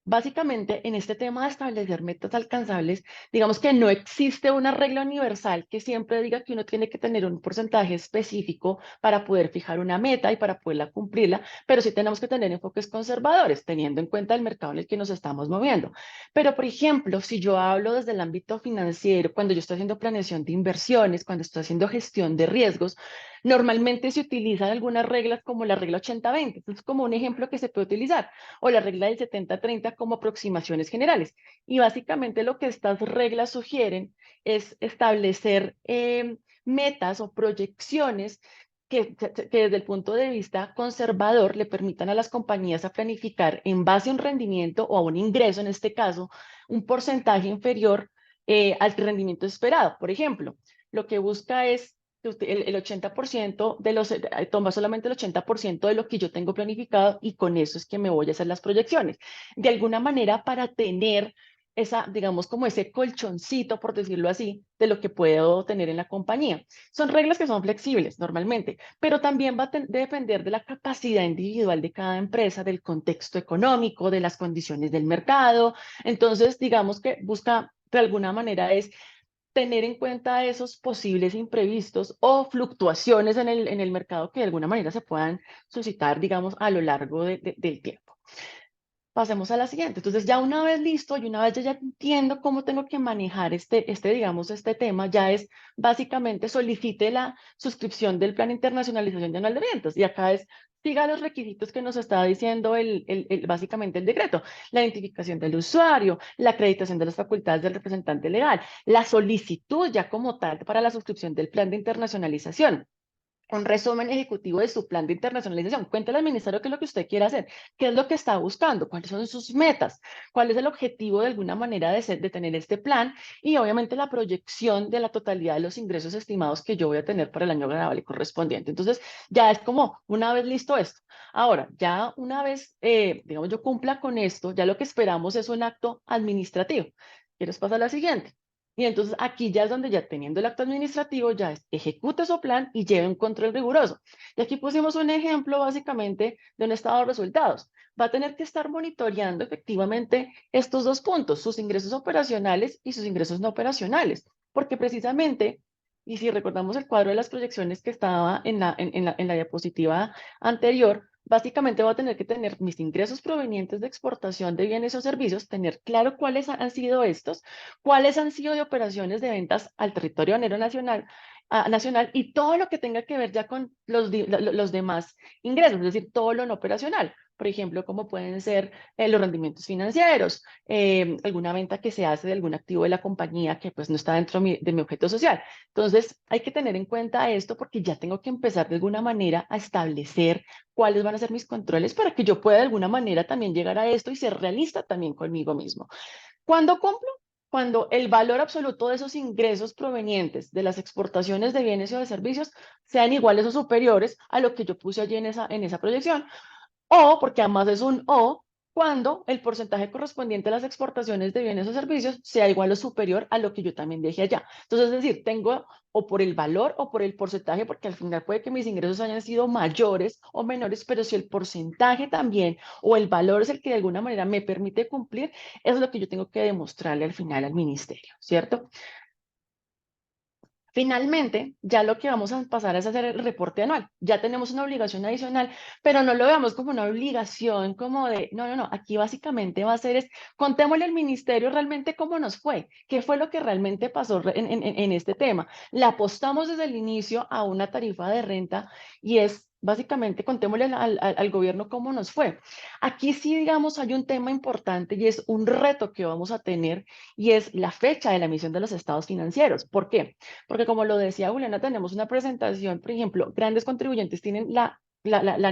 básicamente, en este tema de establecer metas alcanzables, digamos que no existe una regla universal que siempre diga que uno tiene que tener un porcentaje específico para poder fijar una meta y para poderla cumplirla, pero sí tenemos que tener enfoques conservadores, teniendo en cuenta el mercado en el que nos estamos moviendo. Pero, por ejemplo, si yo hablo desde el ámbito financiero, cuando yo estoy haciendo planeación de inversiones, cuando estoy haciendo gestión de riesgos, normalmente se utilizan algunas reglas como la regla 80-20. Entonces, como un ejemplo que se puede utilizar, o la regla del 70-30 como aproximaciones generales. Y básicamente lo que estas reglas sugieren es establecer metas o proyecciones que desde el punto de vista conservador le permitan a las compañías a planificar en base a un rendimiento o a un ingreso, en este caso, un porcentaje inferior al rendimiento esperado. Por ejemplo, lo que busca es el 80% de los, toma solamente el 80% de lo que yo tengo planificado, y con eso es que me voy a hacer las proyecciones. De alguna manera, para tener esa, digamos, como ese colchoncito, por decirlo así, de lo que puedo tener en la compañía. Son reglas que son flexibles normalmente, pero también va a depender de la capacidad individual de cada empresa, del contexto económico, de las condiciones del mercado. Entonces, digamos que busca de alguna manera es tener en cuenta esos posibles imprevistos o fluctuaciones en el mercado que de alguna manera se puedan suscitar, digamos, a lo largo del tiempo. Pasemos a la siguiente. Entonces, ya una vez listo y una vez yo ya entiendo cómo tengo que manejar digamos, este tema, ya es básicamente solicite la suscripción del Plan de Internacionalización de Anual de Eventos. Y acá es, siga los requisitos que nos está diciendo básicamente el decreto: la identificación del usuario, la acreditación de las facultades del representante legal, la solicitud ya como tal para la suscripción del Plan de Internacionalización, un resumen ejecutivo de su plan de internacionalización. Cuéntale al ministerio qué es lo que usted quiere hacer, qué es lo que está buscando, cuáles son sus metas, cuál es el objetivo de alguna manera de tener este plan, y obviamente la proyección de la totalidad de los ingresos estimados que yo voy a tener para el año grabable correspondiente. Entonces, ya es como una vez listo esto. Ahora, ya una vez, digamos, yo cumpla con esto, ya lo que esperamos es un acto administrativo. ¿Quieres pasar a la siguiente? Y entonces aquí ya es donde ya teniendo el acto administrativo, ya ejecute su plan y lleve un control riguroso. Y aquí pusimos un ejemplo básicamente de un estado de resultados. Va a tener que estar monitoreando efectivamente estos dos puntos, sus ingresos operacionales y sus ingresos no operacionales, porque precisamente, y si recordamos el cuadro de las proyecciones que estaba en la diapositiva anterior, básicamente voy a tener que tener mis ingresos provenientes de exportación de bienes o servicios, tener claro cuáles han sido estos, cuáles han sido de operaciones de ventas al territorio banero nacional, nacional y todo lo que tenga que ver ya con los demás ingresos, es decir, todo lo no operacional. Por ejemplo, como pueden ser los rendimientos financieros, alguna venta que se hace de algún activo de la compañía que pues no está dentro de mi objeto social. Entonces, hay que tener en cuenta esto porque ya tengo que empezar de alguna manera a establecer cuáles van a ser mis controles para que yo pueda de alguna manera también llegar a esto y ser realista también conmigo mismo. ¿Cuándo cumplo? Cuando el valor absoluto de esos ingresos provenientes de las exportaciones de bienes o de servicios sean iguales o superiores a lo que yo puse allí en esa proyección. O, porque además es un o, cuando el porcentaje correspondiente a las exportaciones de bienes o servicios sea igual o superior a lo que yo también dejé allá. Entonces, es decir, tengo o por el valor o por el porcentaje, porque al final puede que mis ingresos hayan sido mayores o menores, pero si el porcentaje también o el valor es el que de alguna manera me permite cumplir, eso es lo que yo tengo que demostrarle al final al ministerio, ¿cierto? Finalmente, ya lo que vamos a pasar es hacer el reporte anual. Ya tenemos una obligación adicional, pero no lo veamos como una obligación, como de, no. Aquí básicamente va a ser es, contémosle al ministerio realmente cómo nos fue, qué fue lo que realmente pasó en este tema. Le apostamos desde el inicio a una tarifa de renta y es básicamente contémosle al gobierno cómo nos fue. Aquí sí, digamos, hay un tema importante y es un reto que vamos a tener y es la fecha de la emisión de los estados financieros. ¿Por qué? Porque como lo decía Juliana, tenemos una presentación, por ejemplo, grandes contribuyentes tienen la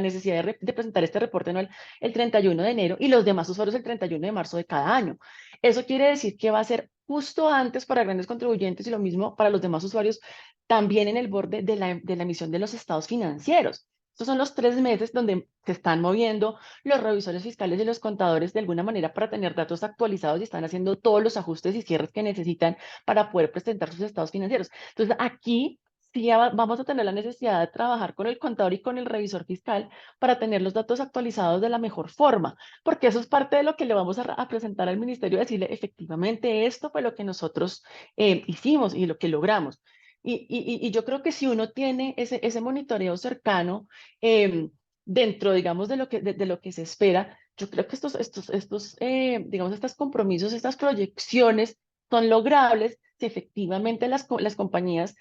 necesidad de presentar este reporte anual el 31 de enero y los demás usuarios el 31 de marzo de cada año. Eso quiere decir que va a ser justo antes para grandes contribuyentes y lo mismo para los demás usuarios, también en el borde de la emisión de los estados financieros. Estos son los 3 meses donde se están moviendo los revisores fiscales y los contadores de alguna manera para tener datos actualizados y están haciendo todos los ajustes y cierres que necesitan para poder presentar sus estados financieros. Entonces, aquí sí vamos a tener la necesidad de trabajar con el contador y con el revisor fiscal para tener los datos actualizados de la mejor forma, porque eso es parte de lo que le vamos a presentar al ministerio, decirle, efectivamente, esto fue lo que nosotros hicimos y lo que logramos. Y yo creo que si uno tiene ese monitoreo cercano, dentro, digamos, de lo que se espera, yo creo que digamos, estos compromisos, estas proyecciones son logrables si efectivamente las compañías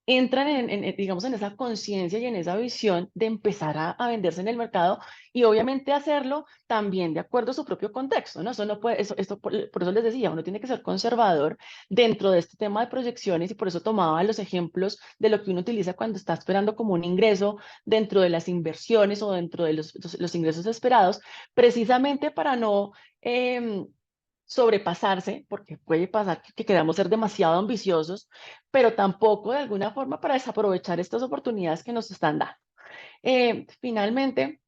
entran digamos, en esa conciencia y en esa visión de empezar a venderse en el mercado y obviamente hacerlo también de acuerdo a su propio contexto, ¿no? Eso no puede, esto por eso les decía, uno tiene que ser conservador dentro de este tema de proyecciones y por eso tomaba los ejemplos de lo que uno utiliza cuando está esperando como un ingreso dentro de las inversiones o dentro de los ingresos esperados, precisamente para no sobrepasarse, porque puede pasar que queramos ser demasiado ambiciosos, pero tampoco de alguna forma para desaprovechar estas oportunidades que nos están dando. Finalmente,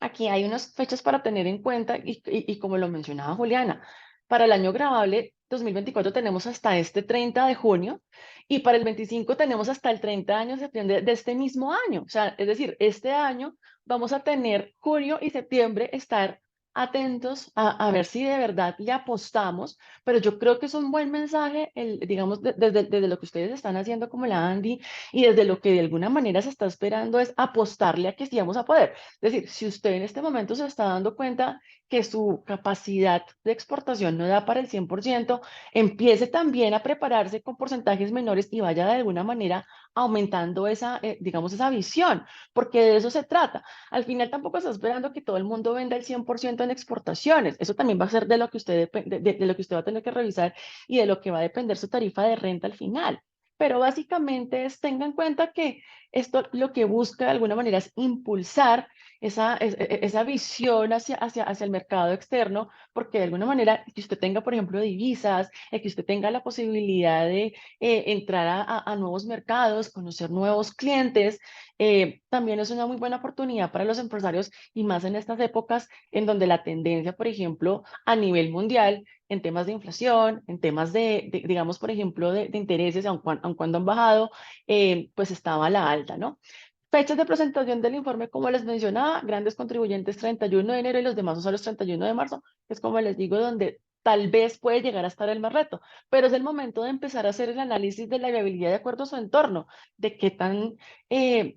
aquí hay unas fechas para tener en cuenta y como lo mencionaba Juliana, para el año grabable 2024 tenemos hasta este 30 de junio y para el 25 tenemos hasta el 30 de septiembre de este mismo año. O sea, es decir, este año vamos a tener junio y septiembre estar atentos a ver si de verdad le apostamos, pero yo creo que es un buen mensaje, digamos, desde lo que ustedes están haciendo como la Andy y desde lo que de alguna manera se está esperando es apostarle a que sí vamos a poder. Es decir, si usted en este momento se está dando cuenta que su capacidad de exportación no da para el 100%, empiece también a prepararse con porcentajes menores y vaya de alguna manera aumentando digamos, esa visión, porque de eso se trata. Al final tampoco está esperando que todo el mundo venda el 100% en exportaciones. Eso también va a ser de lo que de lo que usted va a tener que revisar y de lo que va a depender su tarifa de renta al final. Pero básicamente tenga en cuenta que esto lo que busca de alguna manera es impulsar esa visión hacia el mercado externo, porque de alguna manera que usted tenga, por ejemplo, divisas, que usted tenga la posibilidad de entrar a nuevos mercados, conocer nuevos clientes, también es una muy buena oportunidad para los empresarios y más en estas épocas en donde la tendencia, por ejemplo, a nivel mundial, en temas de inflación, en temas digamos, por ejemplo, de intereses, aun cuando han bajado, pues estaba a la alta, ¿no? Fechas de presentación del informe, como les mencionaba, grandes contribuyentes 31 de enero y los demás usuarios 31 de marzo, que es como les digo, donde tal vez puede llegar a estar el más reto, pero es el momento de empezar a hacer el análisis de la viabilidad de acuerdo a su entorno, de qué tan,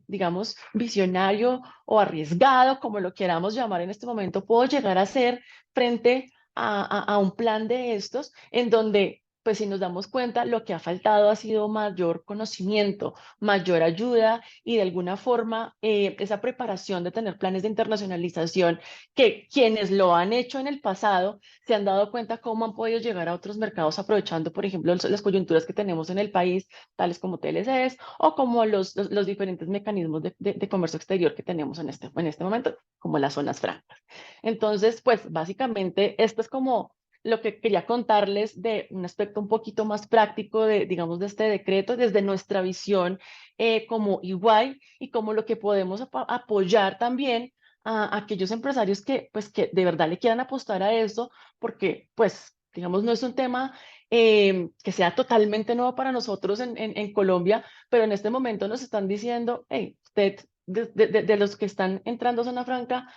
digamos, visionario o arriesgado, como lo queramos llamar en este momento, puedo llegar a ser frente a un plan de estos, en donde, pues si nos damos cuenta, lo que ha faltado ha sido mayor conocimiento, mayor ayuda y de alguna forma esa preparación de tener planes de internacionalización que quienes lo han hecho en el pasado se han dado cuenta cómo han podido llegar a otros mercados aprovechando, por ejemplo, las coyunturas que tenemos en el país, tales como TLCs o como los diferentes mecanismos de comercio exterior que tenemos en este momento, como las zonas francas. Entonces, pues básicamente esto es como lo que quería contarles de un aspecto un poquito más práctico de, digamos, de este decreto desde nuestra visión como igual y como lo que podemos apoyar también a aquellos empresarios que, pues, que de verdad le quieran apostar a esto, porque, pues, digamos, no es un tema que sea totalmente nuevo para nosotros en Colombia, pero en este momento nos están diciendo, hey, usted, de los que están entrando a zona franca,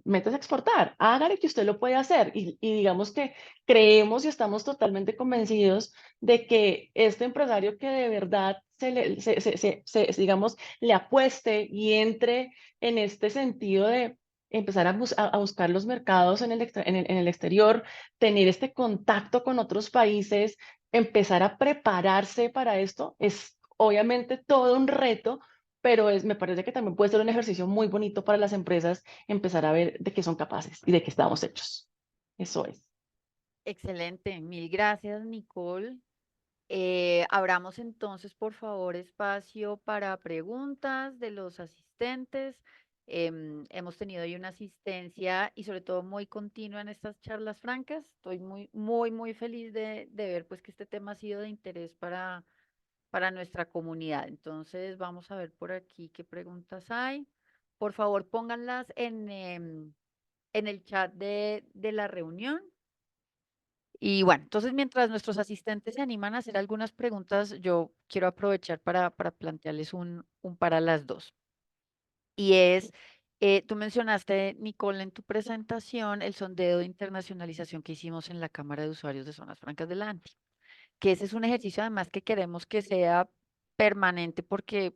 metas a exportar, hágale que usted lo puede hacer y digamos que creemos y estamos totalmente convencidos de que este empresario que de verdad digamos, le apueste y entre en este sentido de empezar a buscar los mercados en el exterior, tener este contacto con otros países, empezar a prepararse para esto, es obviamente todo un reto, pero me parece que también puede ser un ejercicio muy bonito para las empresas empezar a ver de qué son capaces y de qué estamos hechos. Eso es. Excelente, mil gracias, Nicole. Abramos entonces, por favor, espacio para preguntas de los asistentes. Hemos tenido hoy una asistencia y sobre todo muy continua en estas charlas francas. Estoy muy feliz de ver pues que este tema ha sido de interés para nuestra comunidad. Entonces, vamos a ver por aquí qué preguntas hay. Por favor, pónganlas en el chat de la reunión. Y bueno, entonces mientras nuestros asistentes se animan a hacer algunas preguntas, yo quiero aprovechar para plantearles un para las dos. Y es, tú mencionaste, Nicole, en tu presentación, el sondeo de internacionalización que hicimos en la Cámara de Usuarios de Zonas Francas de la ANTI, que ese es un ejercicio además que queremos que sea permanente porque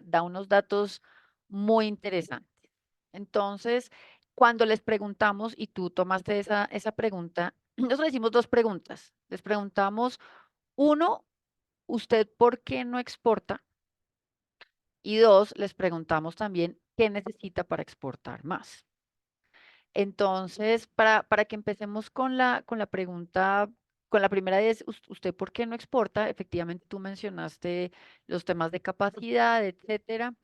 da unos datos muy interesantes. Entonces, cuando les preguntamos, y tú tomaste esa pregunta, nosotros le hicimos dos preguntas. Les preguntamos, uno, ¿usted por qué no exporta? Y dos, les preguntamos también, ¿qué necesita para exportar más? Entonces, para que empecemos con la pregunta, con la primera es, ¿usted por qué no exporta? Efectivamente, tú mencionaste los temas de capacidad, etcétera.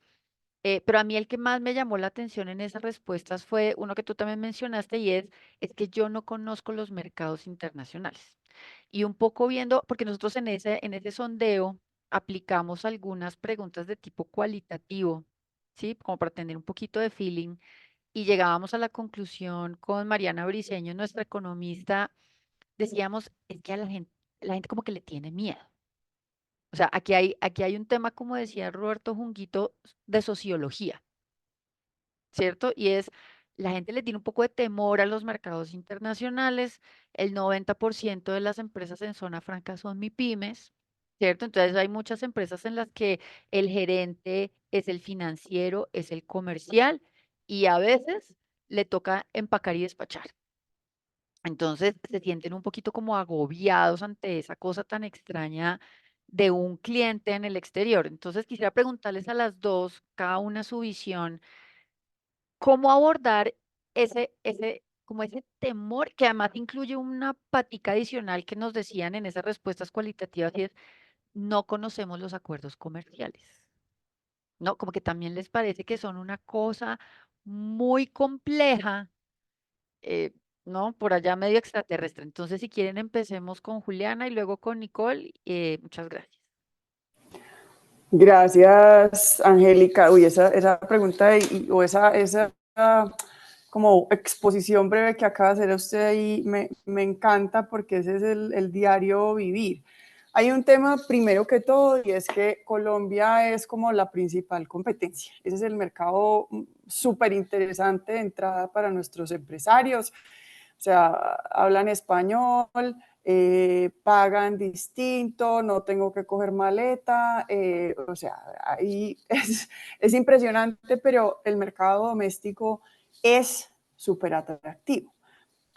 Pero a mí el que más me llamó la atención en esas respuestas fue uno que tú también mencionaste y es que yo no conozco los mercados internacionales. Y un poco viendo, porque nosotros en ese sondeo aplicamos algunas preguntas de tipo cualitativo, ¿sí? Como para tener un poquito de feeling y llegábamos a la conclusión con Mariana Briceño, nuestra economista, decíamos, es que a la gente como que le tiene miedo. O sea, aquí hay un tema, como decía Roberto Junguito, de sociología, ¿cierto? Y es, la gente le tiene un poco de temor a los mercados internacionales, el 90% de las empresas en zona franca son MIPYMES, ¿cierto? Entonces hay muchas empresas en las que el gerente es el financiero, es el comercial y a veces le toca empacar y despachar. Entonces se sienten un poquito como agobiados ante esa cosa tan extraña de un cliente en el exterior. Entonces quisiera preguntarles a las dos, cada una su visión, cómo abordar como ese temor, que además incluye una patica adicional que nos decían en esas respuestas cualitativas, y es, no conocemos los acuerdos comerciales, ¿no? Como que también les parece que son una cosa muy compleja, eh, ¿no? Por allá medio extraterrestre. Entonces, si quieren, empecemos con Juliana y luego con Nicole. Muchas gracias. Gracias, Angélica. Uy, esa pregunta o esa como exposición breve que acaba de hacer usted ahí me encanta porque ese es el diario vivir. Hay un tema primero que todo y es que Colombia es como la principal competencia. Ese es el mercado súper interesante de entrada para nuestros empresarios. O sea, hablan español, pagan distinto, no tengo que coger maleta, o sea, ahí es impresionante, pero el mercado doméstico es súper atractivo.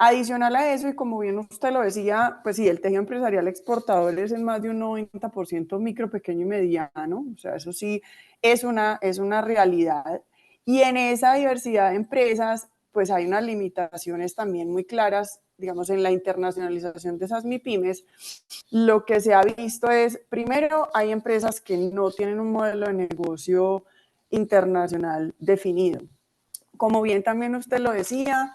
Adicional a eso, y como bien usted lo decía, pues sí, el tejido empresarial exportador es en más de un 90% micro, pequeño y mediano, o sea, eso sí es una realidad. Y en esa diversidad de empresas, pues hay unas limitaciones también muy claras, digamos, en la internacionalización de esas MIPIMES. Lo que se ha visto es, primero, hay empresas que no tienen un modelo de negocio internacional definido. Como bien también usted lo decía,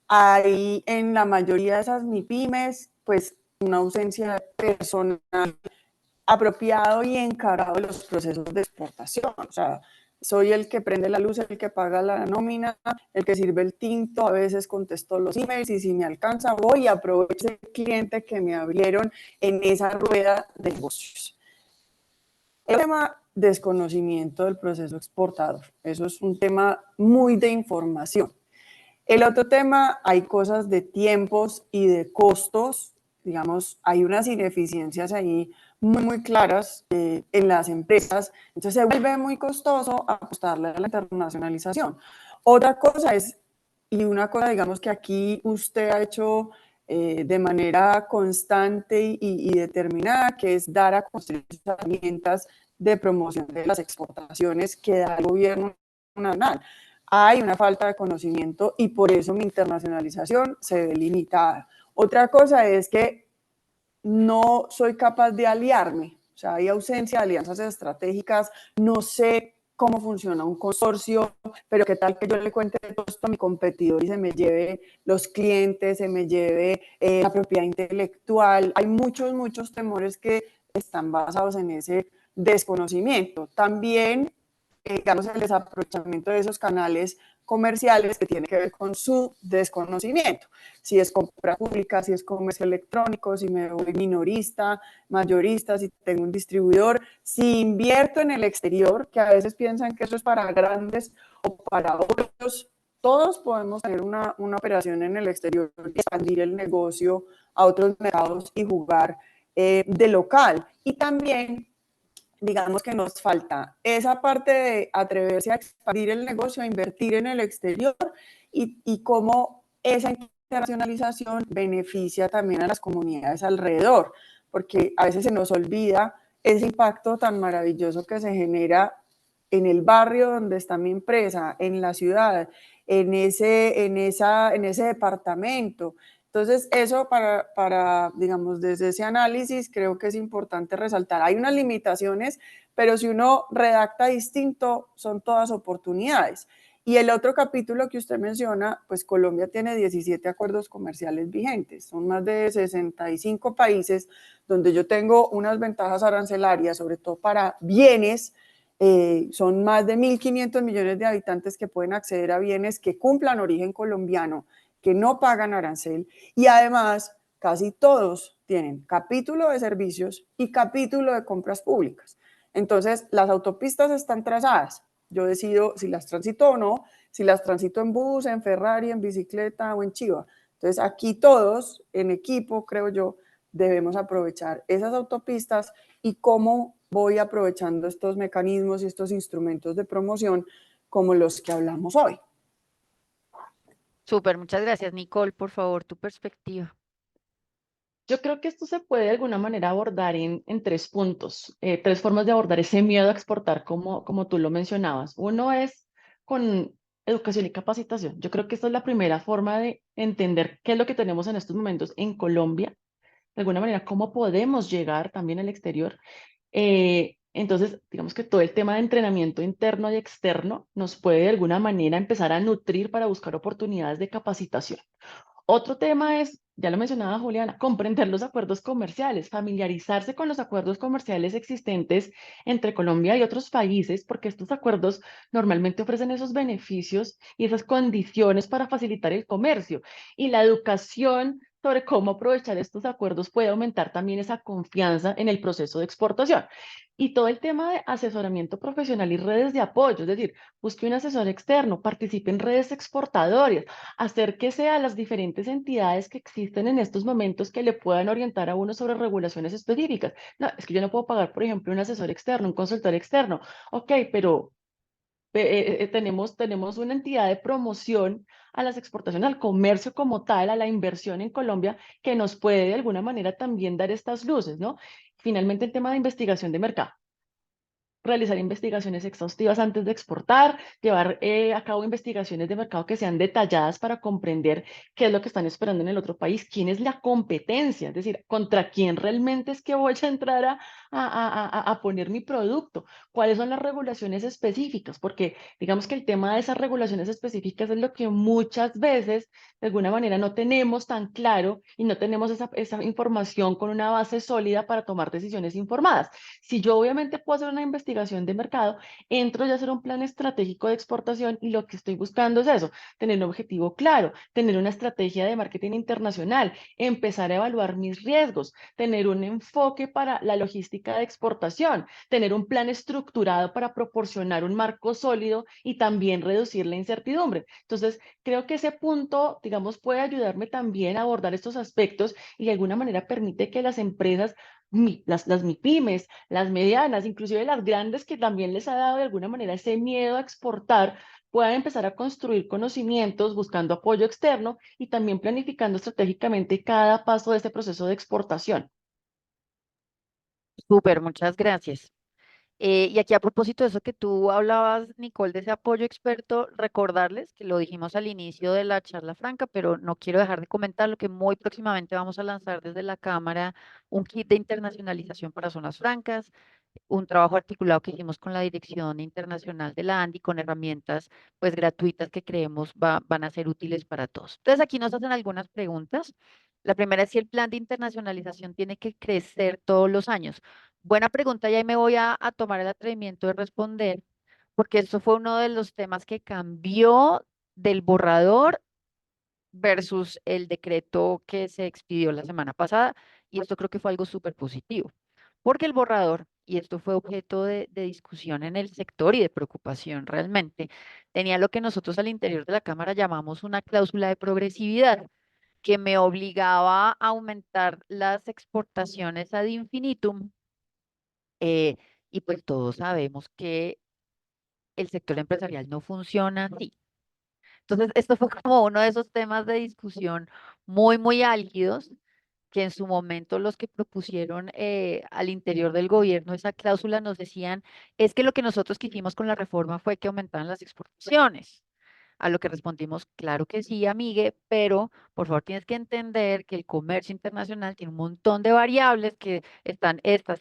hay en la mayoría de esas MIPIMES, pues una ausencia de personal apropiado y encargado de los procesos de exportación. O sea, soy el que prende la luz, el que paga la nómina, el que sirve el tinto, a veces contesto los emails y si me alcanza voy y aprovecho el cliente que me abrieron en esa rueda de negocios. El tema desconocimiento del proceso exportador, eso es un tema muy de información. El otro tema, hay cosas de tiempos y de costos, digamos, hay unas ineficiencias ahí muy claras en las empresas, entonces se vuelve muy costoso apostarle a la internacionalización. Otra cosa es, y una cosa digamos que aquí usted ha hecho de manera constante y determinada, que es dar a conocer herramientas de promoción de las exportaciones que da el gobierno nacional. Hay una falta de conocimiento y por eso mi internacionalización se ve limitada. Otra cosa es que no soy capaz de aliarme, o sea, hay ausencia de alianzas estratégicas, no sé cómo funciona un consorcio, pero qué tal que yo le cuente todo esto a mi competidor y se me lleve los clientes, se me lleve la propiedad intelectual. Hay muchos temores que están basados en ese desconocimiento. También digamos, el desaprovechamiento de esos canales comerciales que tiene que ver con su desconocimiento. Si es compra pública, si es comercio electrónico, si me voy minorista, mayorista, si tengo un distribuidor, si invierto en el exterior, que a veces piensan que eso es para grandes o para otros, todos podemos tener una operación en el exterior, expandir el negocio a otros mercados y jugar de local. Y también digamos que nos falta esa parte de atreverse a expandir el negocio, a invertir en el exterior y cómo esa internacionalización beneficia también a las comunidades alrededor, porque a veces se nos olvida ese impacto tan maravilloso que se genera en el barrio donde está mi empresa, en la ciudad, en ese departamento. Entonces, eso digamos, desde ese análisis creo que es importante resaltar. Hay unas limitaciones, pero si uno redacta distinto, son todas oportunidades. Y el otro capítulo que usted menciona, pues Colombia tiene 17 acuerdos comerciales vigentes, son más de 65 países donde yo tengo unas ventajas arancelarias, sobre todo para bienes, son más de 1.500 millones de habitantes que pueden acceder a bienes que cumplan origen colombiano, que no pagan arancel y además casi todos tienen capítulo de servicios y capítulo de compras públicas. Entonces, las autopistas están trazadas. Yo decido si las transito o no, si las transito en bus, en Ferrari, en bicicleta o en chiva. Entonces, aquí todos en equipo, creo yo, debemos aprovechar esas autopistas y cómo voy aprovechando estos mecanismos y estos instrumentos de promoción como los que hablamos hoy. Súper, muchas gracias. Nicole, por favor, tu perspectiva. Yo creo que esto se puede de alguna manera abordar en tres puntos, tres formas de abordar ese miedo a exportar, como tú lo mencionabas. Uno es con educación y capacitación. Yo creo que esta es la primera forma de entender qué es lo que tenemos en estos momentos en Colombia, de alguna manera, cómo podemos llegar también al exterior. Entonces, digamos que todo el tema de entrenamiento interno y externo nos puede de alguna manera empezar a nutrir para buscar oportunidades de capacitación. Otro tema es, ya lo mencionaba Juliana, comprender los acuerdos comerciales, familiarizarse con los acuerdos comerciales existentes entre Colombia y otros países, porque estos acuerdos normalmente ofrecen esos beneficios y esas condiciones para facilitar el comercio. Y la educación sobre cómo aprovechar estos acuerdos puede aumentar también esa confianza en el proceso de exportación. Y todo el tema de asesoramiento profesional y redes de apoyo, es decir, busque un asesor externo, participe en redes exportadoras, acérquese a las diferentes entidades que existen en estos momentos que le puedan orientar a uno sobre regulaciones específicas. No, es que yo no puedo pagar, por ejemplo, un asesor externo, un consultor externo. Ok, pero tenemos una entidad de promoción a las exportaciones, al comercio como tal, a la inversión en Colombia, que nos puede de alguna manera también dar estas luces, ¿no? Finalmente, el tema de investigación de mercado, realizar investigaciones exhaustivas antes de exportar, llevar a cabo investigaciones de mercado que sean detalladas para comprender qué es lo que están esperando en el otro país, quién es la competencia, es decir, contra quién realmente es que voy a entrar a poner mi producto, cuáles son las regulaciones específicas, porque digamos que el tema de esas regulaciones específicas es lo que muchas veces de alguna manera no tenemos tan claro y no tenemos esa información con una base sólida para tomar decisiones informadas. Si yo obviamente puedo hacer una investigación de mercado, entro ya a hacer un plan estratégico de exportación y lo que estoy buscando es eso, tener un objetivo claro, tener una estrategia de marketing internacional, empezar a evaluar mis riesgos, tener un enfoque para la logística de exportación, tener un plan estructurado para proporcionar un marco sólido y también reducir la incertidumbre. Entonces, creo que ese punto, digamos, puede ayudarme también a abordar estos aspectos y de alguna manera permite que las empresas las MIPIMES, las medianas, inclusive las grandes que también les ha dado de alguna manera ese miedo a exportar, puedan empezar a construir conocimientos buscando apoyo externo y también planificando estratégicamente cada paso de este proceso de exportación. Súper, muchas gracias. Y aquí a propósito de eso que tú hablabas, Nicole, de ese apoyo experto, recordarles que lo dijimos al inicio de la charla franca, pero no quiero dejar de comentar lo que muy próximamente vamos a lanzar desde la Cámara, un kit de internacionalización para zonas francas, un trabajo articulado que hicimos con la Dirección Internacional de la ANDI con herramientas pues gratuitas que creemos van a ser útiles para todos. Entonces aquí nos hacen algunas preguntas. La primera es si el plan de internacionalización tiene que crecer todos los años. Buena pregunta y ahí me voy a tomar el atrevimiento de responder, porque esto fue uno de los temas que cambió del borrador versus el decreto que se expidió la semana pasada, y esto creo que fue algo súper positivo, porque el borrador, y esto fue objeto de discusión en el sector y de preocupación realmente, tenía lo que nosotros al interior de la Cámara llamamos una cláusula de progresividad que me obligaba a aumentar las exportaciones ad infinitum, eh, y pues todos sabemos que el sector empresarial no funciona así. Entonces, esto fue como uno de esos temas de discusión muy álgidos que en su momento los que propusieron al interior del gobierno esa cláusula nos decían, es que lo que nosotros quisimos con la reforma fue que aumentaran las exportaciones. A lo que respondimos, claro que sí, amigue, pero por favor tienes que entender que el comercio internacional tiene un montón de variables que están estas.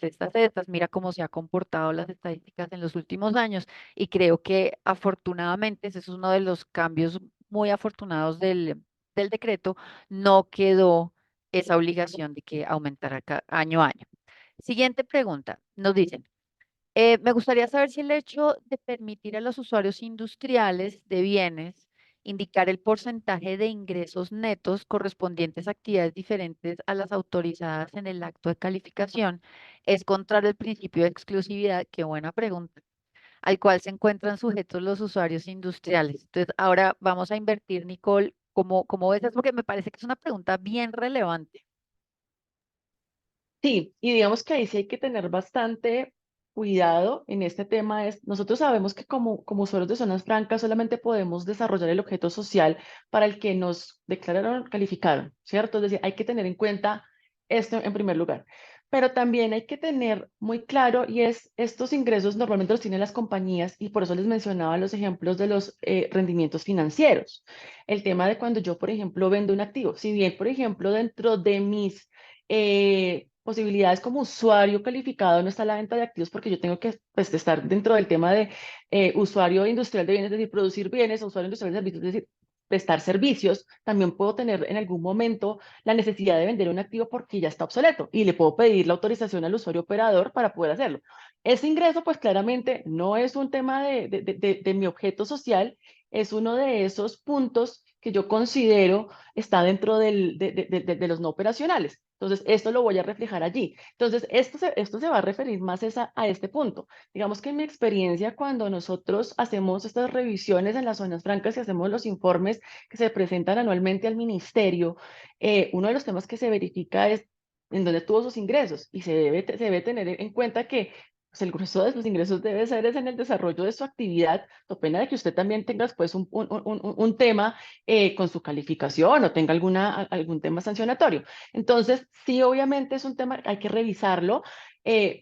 Mira cómo se han comportado las estadísticas en los últimos años y creo que afortunadamente ese es uno de los cambios muy afortunados del decreto. No quedó esa obligación de que aumentara año a año. Siguiente pregunta. Nos dicen, me gustaría saber si el hecho de permitir a los usuarios industriales de bienes indicar el porcentaje de ingresos netos correspondientes a actividades diferentes a las autorizadas en el acto de calificación es contrario al principio de exclusividad, qué buena pregunta, al cual se encuentran sujetos los usuarios industriales. Entonces, ahora vamos a invertir, Nicole, ¿cómo ves eso? Porque me parece que es una pregunta bien relevante. Sí, y digamos que ahí sí hay que tener bastante cuidado en este tema. Nosotros sabemos que como usuarios de zonas francas solamente podemos desarrollar el objeto social para el que nos declararon, calificaron, ¿cierto? Es decir, hay que tener en cuenta esto en primer lugar. Pero también hay que tener muy claro, y es, estos ingresos normalmente los tienen las compañías, y por eso les mencionaba los ejemplos de los rendimientos financieros. El tema de cuando yo, por ejemplo, vendo un activo. Si bien, por ejemplo, dentro de mis posibilidades como usuario calificado, no está la venta de activos porque yo tengo que pues, estar dentro del tema de usuario industrial de bienes, es decir, producir bienes, usuario industrial de servicios, es decir, prestar servicios. También puedo tener en algún momento la necesidad de vender un activo porque ya está obsoleto y le puedo pedir la autorización al usuario operador para poder hacerlo. Ese ingreso, pues claramente no es un tema de mi objeto social, es uno de esos puntos que yo considero está dentro de los no operacionales. Entonces, esto lo voy a reflejar allí. Entonces, esto se va a referir más a este punto. Digamos que en mi experiencia, cuando nosotros hacemos estas revisiones en las zonas francas y hacemos los informes que se presentan anualmente al ministerio, uno de los temas que se verifica es en dónde tuvo sus ingresos y se debe tener en cuenta que pues, el grueso de sus ingresos debe ser es en el desarrollo de su actividad, so pena de que usted también tenga pues un tema con su calificación o tenga algún tema sancionatorio. Entonces, sí, obviamente es un tema, hay que revisarlo,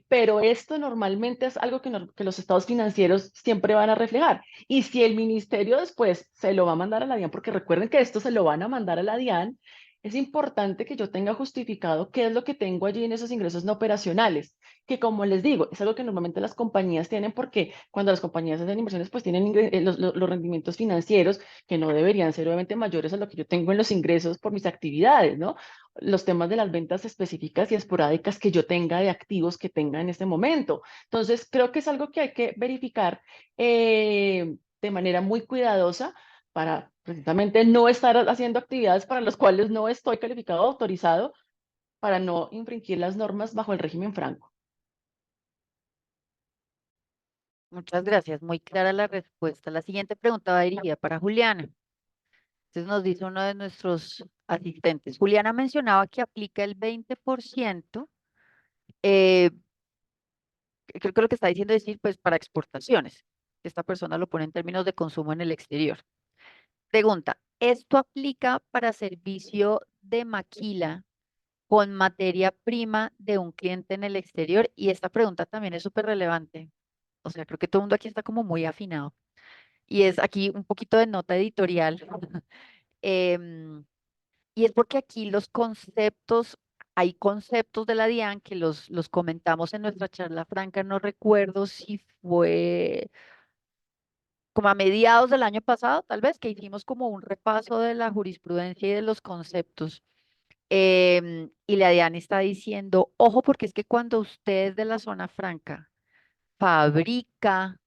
pero esto normalmente es algo que los estados financieros siempre van a reflejar. Y si el ministerio después se lo va a mandar a la DIAN, porque recuerden que esto se lo van a mandar a la DIAN, es importante que yo tenga justificado qué es lo que tengo allí en esos ingresos no operacionales, que como les digo, es algo que normalmente las compañías tienen porque cuando las compañías hacen inversiones, pues tienen los rendimientos financieros que no deberían ser obviamente mayores a lo que yo tengo en los ingresos por mis actividades, ¿no? Los temas de las ventas específicas y esporádicas que yo tenga de activos que tenga en este momento. Entonces, creo que es algo que hay que verificar de manera muy cuidadosa para precisamente no estar haciendo actividades para las cuales no estoy calificado o autorizado para no infringir las normas bajo el régimen franco. Muchas gracias, muy clara la respuesta. La siguiente pregunta va dirigida para Juliana. Entonces nos dice uno de nuestros asistentes. Juliana mencionaba que aplica el 20%, eh, creo que lo que está diciendo es decir, pues para exportaciones. Esta persona lo pone en términos de consumo en el exterior. Pregunta, ¿esto aplica para servicio de maquila con materia prima de un cliente en el exterior? Y esta pregunta también es súper relevante. O sea, creo que todo el mundo aquí está como muy afinado. Y es aquí un poquito de nota editorial. Em, y es porque aquí los conceptos, hay conceptos de la DIAN que los comentamos en nuestra charla franca, no recuerdo si fue como a mediados del año pasado, tal vez, que hicimos como un repaso de la jurisprudencia y de los conceptos. Y la DIAN está diciendo, ojo, porque es que cuando usted es de la zona franca fabrica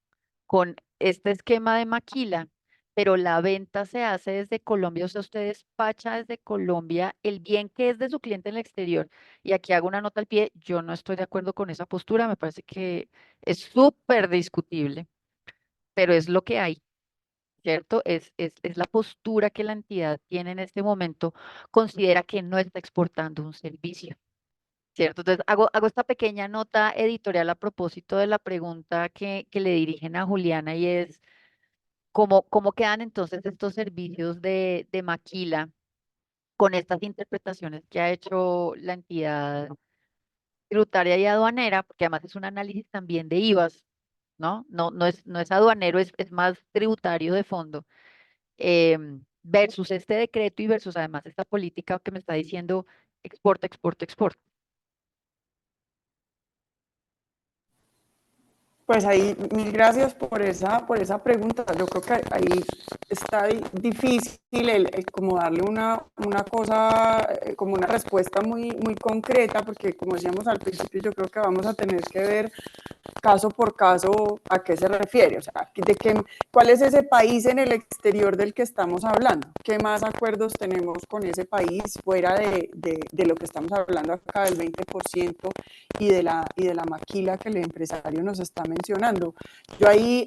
con este esquema de maquila, pero la venta se hace desde Colombia, o sea, usted despacha desde Colombia el bien que es de su cliente en el exterior. Y aquí hago una nota al pie, yo no estoy de acuerdo con esa postura, me parece que es súper discutible, pero es lo que hay, ¿cierto? Es la postura que la entidad tiene en este momento, considera que no está exportando un servicio. ¿Cierto? Entonces, hago esta pequeña nota editorial a propósito de la pregunta que le dirigen a Juliana y es, ¿cómo quedan entonces estos servicios de maquila con estas interpretaciones que ha hecho la entidad tributaria y aduanera? Porque además es un análisis también de IVAs, ¿no? No es aduanero, es más tributario de fondo, versus este decreto y versus además esta política que me está diciendo exporta, exporta, exporta. Pues ahí, mil gracias por esa pregunta. Yo creo que ahí está difícil el como darle una cosa, como una respuesta muy concreta, porque como decíamos al principio, yo creo que vamos a tener que ver caso por caso a qué se refiere, o sea, cuál es ese país en el exterior del que estamos hablando, qué más acuerdos tenemos con ese país fuera de lo que estamos hablando acá del 20% y de la maquila que el empresario nos está mencionando. Yo ahí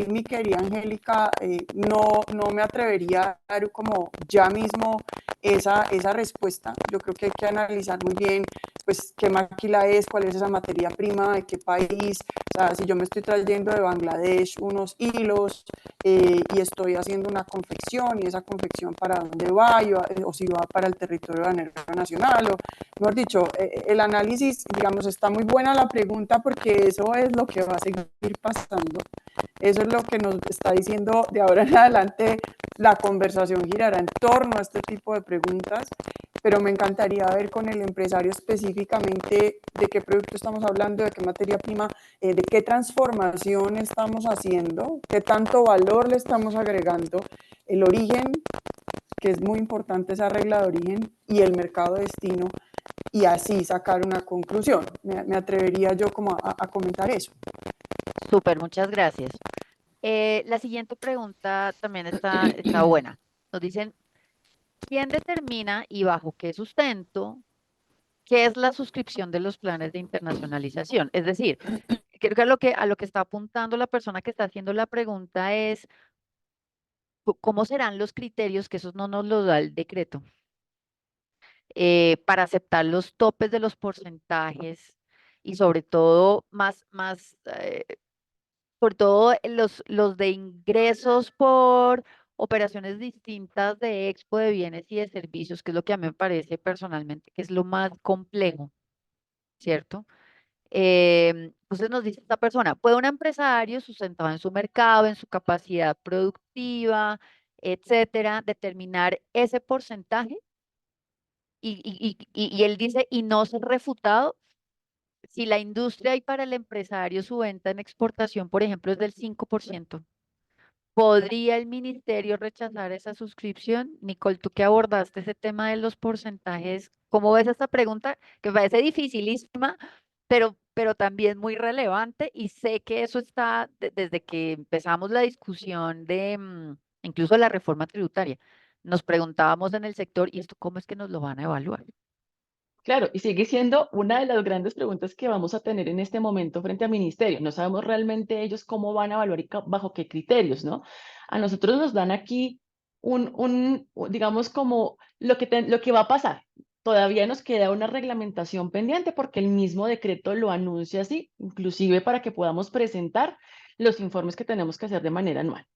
mi querida Angélica, no me atrevería a dar como ya mismo esa respuesta. Yo creo que hay que analizar muy bien pues qué maquila es, cuál es esa materia prima, de qué país, o sea, si yo me estoy trayendo de Bangladesh unos hilos y estoy haciendo una confección y esa confección para dónde va, o si va para el territorio nacional, o mejor dicho, el análisis, digamos, está muy buena la pregunta porque eso es lo que va a seguir pasando. Eso es lo que nos está diciendo de ahora en adelante, la conversación girará en torno a este tipo de preguntas pero me encantaría ver con el empresario específicamente de qué producto estamos hablando, de qué materia prima, de qué transformación estamos haciendo, qué tanto valor le estamos agregando, el origen, que es muy importante esa regla de origen, y el mercado destino, y así sacar una conclusión. Me atrevería yo como a comentar eso. Súper, muchas gracias. La siguiente pregunta también está buena. Nos dicen, ¿quién determina y bajo qué sustento qué es la suscripción de los planes de internacionalización? Es decir, creo que a lo que está apuntando la persona que está haciendo la pregunta es, ¿cómo serán los criterios, que eso no nos lo da el decreto, para aceptar los topes de los porcentajes y sobre todo sobre todo los de ingresos por operaciones distintas de expo de bienes y de servicios, que es lo que a mí me parece personalmente que es lo más complejo, ¿cierto? Entonces nos dice esta persona, ¿puede un empresario sustentado en su mercado, en su capacidad productiva, etcétera, determinar ese porcentaje? Y él dice, y no ser refutado, si la industria y para el empresario su venta en exportación, por ejemplo, es del 5%. ¿Podría el ministerio rechazar esa suscripción? Nicole, tú que abordaste ese tema de los porcentajes, ¿cómo ves esta pregunta? Que me parece dificilísima, pero también muy relevante y sé que eso está desde que empezamos la discusión de incluso la reforma tributaria. Nos preguntábamos en el sector, ¿y esto cómo es que nos lo van a evaluar? Claro, y sigue siendo una de las grandes preguntas que vamos a tener en este momento frente al ministerio. No sabemos realmente ellos cómo van a evaluar y bajo qué criterios, ¿no? A nosotros nos dan aquí digamos, como lo que va a pasar. Todavía nos queda una reglamentación pendiente porque el mismo decreto lo anuncia así, inclusive para que podamos presentar los informes que tenemos que hacer de manera anual.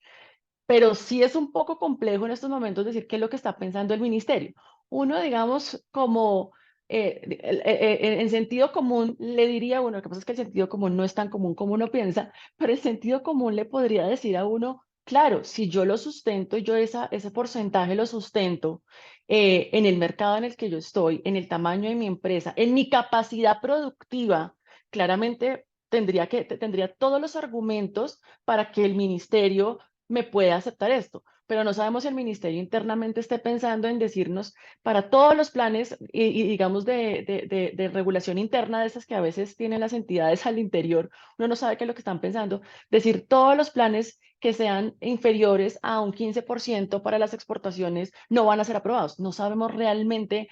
Pero sí es un poco complejo en estos momentos decir qué es lo que está pensando el ministerio. Uno, digamos, como en sentido común le diría a uno, lo que pasa es que el sentido común no es tan común como uno piensa, pero el sentido común le podría decir a uno, claro, si yo lo sustento, yo ese porcentaje lo sustento en el mercado en el que yo estoy, en el tamaño de mi empresa, en mi capacidad productiva, claramente tendría todos los argumentos para que el ministerio me puede aceptar esto, pero no sabemos si el ministerio internamente esté pensando en decirnos para todos los planes y digamos de regulación interna de esas que a veces tienen las entidades al interior, uno no sabe qué es lo que están pensando, decir todos los planes que sean inferiores a un 15% para las exportaciones no van a ser aprobados. No sabemos realmente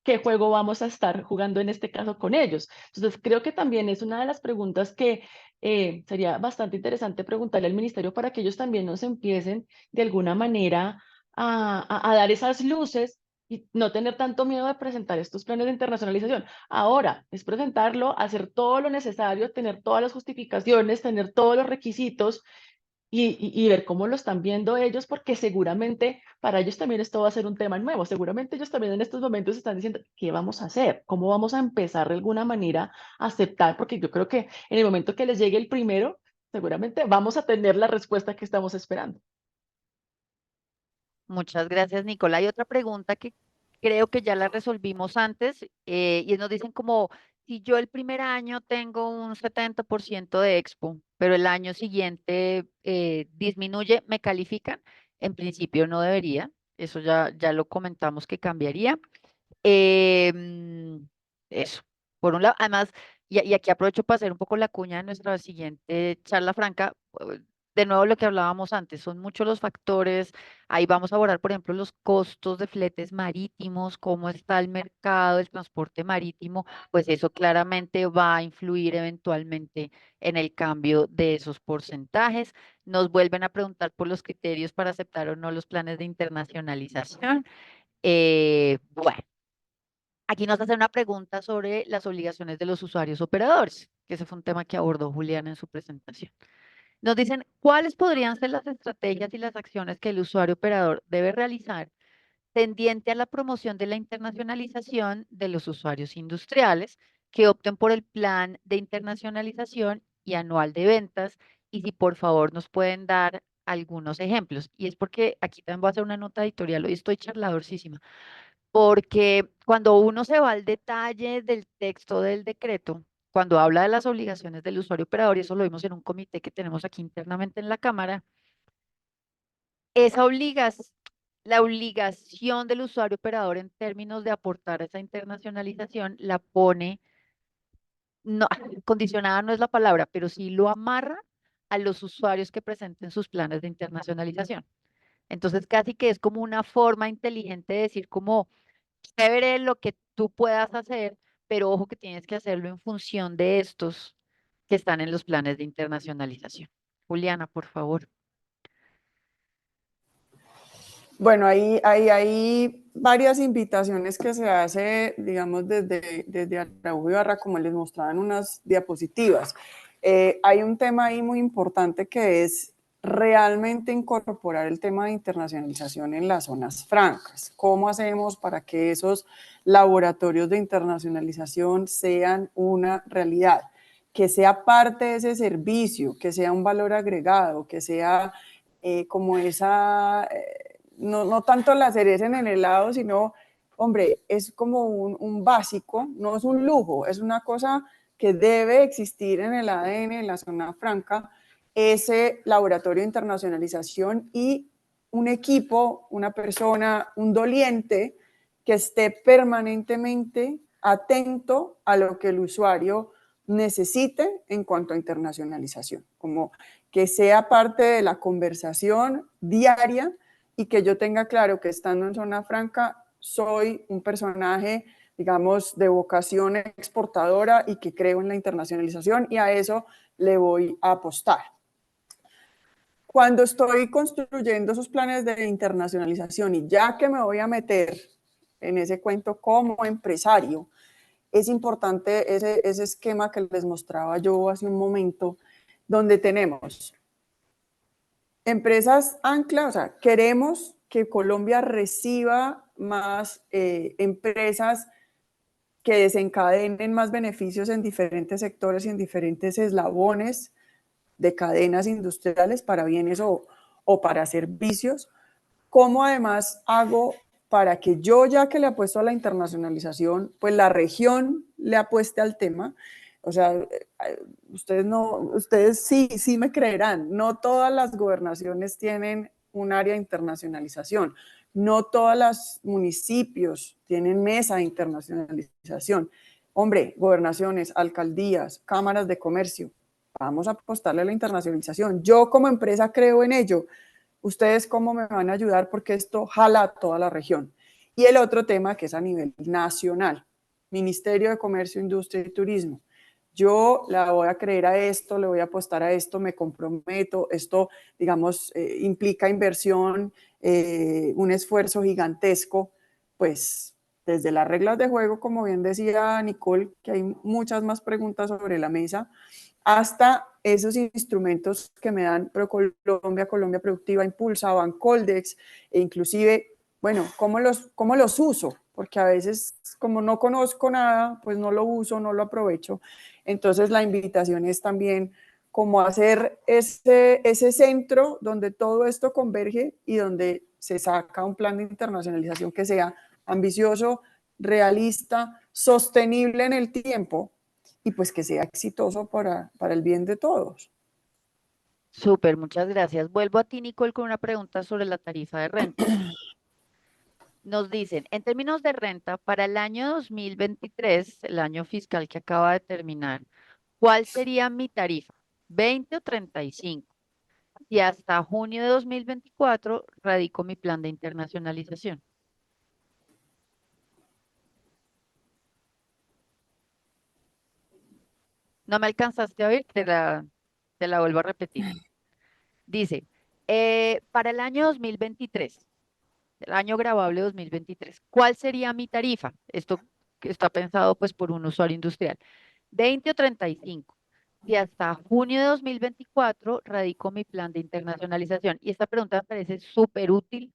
qué juego vamos a estar jugando en este caso con ellos. Entonces, creo que también es una de las preguntas que sería bastante interesante preguntarle al ministerio para que ellos también nos empiecen de alguna manera a dar esas luces y no tener tanto miedo de presentar estos planes de internacionalización. Ahora es presentarlo, hacer todo lo necesario, tener todas las justificaciones, tener todos los requisitos y ver cómo lo están viendo ellos, porque seguramente para ellos también esto va a ser un tema nuevo. Seguramente ellos también en estos momentos están diciendo, ¿qué vamos a hacer? ¿Cómo vamos a empezar de alguna manera a aceptar? Porque yo creo que en el momento que les llegue el primero, seguramente vamos a tener la respuesta que estamos esperando. Muchas gracias, Nicola. Hay otra pregunta que creo que ya la resolvimos antes y nos dicen como, si yo el primer año tengo un 70% de expo, pero el año siguiente disminuye, ¿me califican? En principio no debería, eso ya lo comentamos que cambiaría. Eso, por un lado, además, y aquí aprovecho para hacer un poco la cuña de nuestra siguiente charla franca. De nuevo, lo que hablábamos antes, son muchos los factores. Ahí vamos a abordar, por ejemplo, los costos de fletes marítimos, cómo está el mercado del transporte marítimo, pues eso claramente va a influir eventualmente en el cambio de esos porcentajes. Nos vuelven a preguntar por los criterios para aceptar o no los planes de internacionalización. Bueno. Aquí nos hace una pregunta sobre las obligaciones de los usuarios operadores, que ese fue un tema que abordó Juliana en su presentación. Nos dicen, ¿cuáles podrían ser las estrategias y las acciones que el usuario operador debe realizar tendiente a la promoción de la internacionalización de los usuarios industriales que opten por el plan de internacionalización y anual de ventas? Y si por favor nos pueden dar algunos ejemplos. Y es porque aquí también voy a hacer una nota editorial, hoy estoy charladorcísima porque cuando uno se va al detalle del texto del decreto, cuando habla de las obligaciones del usuario operador, y eso lo vimos en un comité que tenemos aquí internamente en la Cámara, esa la obligación del usuario operador en términos de aportar esa internacionalización la pone, no, condicionada no es la palabra, pero sí lo amarra a los usuarios que presenten sus planes de internacionalización. Entonces, casi que es como una forma inteligente de decir como, chévere lo que tú puedas hacer, pero ojo que tienes que hacerlo en función de estos que están en los planes de internacionalización. Juliana, por favor. Bueno, hay varias invitaciones que se hace, digamos, desde Araújo Ibarra, como les mostraba en unas diapositivas. Hay un tema ahí muy importante que es realmente incorporar el tema de internacionalización en las zonas francas. ¿Cómo hacemos para que esos laboratorios de internacionalización sean una realidad? Que sea parte de ese servicio, que sea un valor agregado, que sea como esa... no tanto la cereza en el helado, sino, hombre, es como un básico, no es un lujo, es una cosa que debe existir en el ADN, en la zona franca, ese laboratorio de internacionalización y un equipo, una persona, un doliente que esté permanentemente atento a lo que el usuario necesite en cuanto a internacionalización, como que sea parte de la conversación diaria y que yo tenga claro que estando en zona franca soy un personaje, digamos, de vocación exportadora y que creo en la internacionalización y a eso le voy a apostar. Cuando estoy construyendo esos planes de internacionalización y ya que me voy a meter en ese cuento como empresario, es importante ese esquema que les mostraba yo hace un momento, donde tenemos empresas ancla, o sea, queremos que Colombia reciba más empresas que desencadenen más beneficios en diferentes sectores y en diferentes eslabones de cadenas industriales para bienes o para servicios. ¿Cómo además hago para que yo, ya que le apuesto a la internacionalización, pues la región le apueste al tema? O sea, ustedes sí me creerán, no todas las gobernaciones tienen un área de internacionalización, no todos los municipios tienen mesa de internacionalización. Hombre, gobernaciones, alcaldías, cámaras de comercio, vamos a apostarle a la internacionalización. Yo como empresa creo en ello. ¿Ustedes cómo me van a ayudar? Porque esto jala a toda la región. Y el otro tema que es a nivel nacional, Ministerio de Comercio, Industria y Turismo. Yo la voy a creer a esto, le voy a apostar a esto, me comprometo, esto, digamos, implica inversión, un esfuerzo gigantesco, pues desde las reglas de juego, como bien decía Nicole, que hay muchas más preguntas sobre la mesa, hasta esos instrumentos que me dan ProColombia, Colombia Productiva, Impulsa, Bancoldex, e inclusive, bueno, ¿cómo los uso? Porque a veces, como no conozco nada, pues no lo uso, no lo aprovecho. Entonces, la invitación es también como hacer ese centro donde todo esto converge y donde se saca un plan de internacionalización que sea ambicioso, realista, sostenible en el tiempo, y pues que sea exitoso para el bien de todos. Súper, muchas gracias. Vuelvo a ti, Nicole, con una pregunta sobre la tarifa de renta. Nos dicen, en términos de renta, para el año 2023, el año fiscal que acaba de terminar, ¿cuál sería mi tarifa? ¿20 o 35? Y hasta junio de 2024 radico mi plan de internacionalización. No me alcanzaste a oír, te la vuelvo a repetir. Dice, para el año 2023, el año grabable 2023, ¿cuál sería mi tarifa? Esto que está pensado pues por un usuario industrial. 20 o 35. Y hasta junio de 2024 radico mi plan de internacionalización. Y esta pregunta me parece súper útil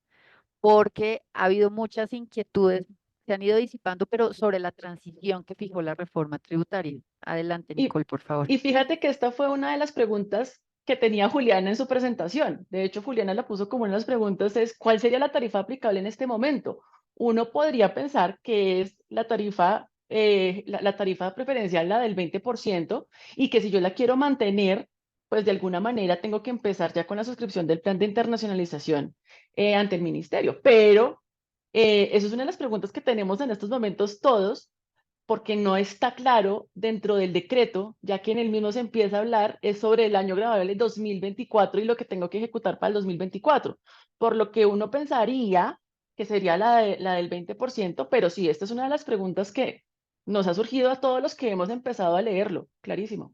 porque ha habido muchas inquietudes, se han ido disipando, pero sobre la transición que fijó la reforma tributaria. Adelante, Y, Nicole, por favor. y fíjate que esta fue una de las preguntas que tenía Juliana en su presentación. De hecho, Juliana la puso como una de las preguntas es, ¿cuál sería la tarifa aplicable en este momento? Uno podría pensar que es la tarifa, la tarifa preferencial, la del 20%, y que si yo la quiero mantener, pues de alguna manera tengo que empezar ya con la suscripción del plan de internacionalización ante el ministerio. Pero eso es una de las preguntas que tenemos en estos momentos todos, porque no está claro dentro del decreto, ya que en el mismo se empieza a hablar es sobre el año grabable 2024 y lo que tengo que ejecutar para el 2024, por lo que uno pensaría que sería la del 20%, pero sí, esta es una de las preguntas que nos ha surgido a todos los que hemos empezado a leerlo, clarísimo.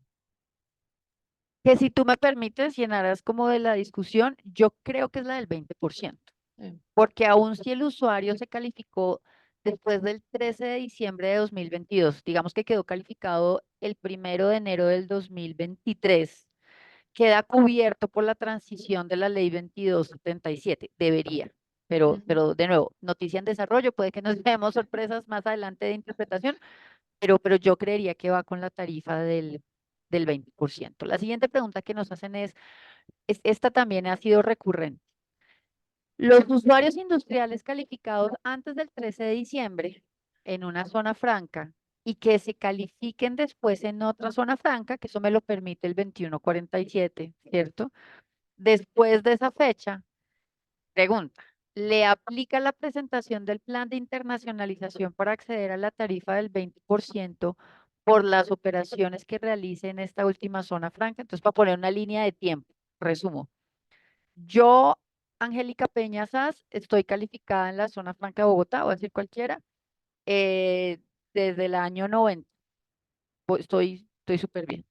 Que si tú me permites, llenarás como de la discusión, yo creo que es la del 20%, Eh, porque aun si el usuario se calificó después del 13 de diciembre de 2022, digamos que quedó calificado el 1 de enero del 2023, queda cubierto por la transición de la ley 2277, debería. ujú. Pero de nuevo, noticia en desarrollo, puede que nos veamos sorpresas más adelante de interpretación, pero yo creería que va con la tarifa del 20%. La siguiente pregunta que nos hacen esta también ha sido recurrente. Los usuarios industriales calificados antes del 13 de diciembre en una zona franca y que se califiquen después en otra zona franca, que eso me lo permite el 2147, ¿cierto? Después de esa fecha, pregunta, ¿le aplica la presentación del plan de internacionalización para acceder a la tarifa del 20% por las operaciones que realice en esta última zona franca? Entonces, para poner una línea de tiempo, resumo. Yo, Angélica Peña Saz, estoy calificada en la zona franca de Bogotá, voy a decir cualquiera, eh, desde el año 90. Estoy súper bien.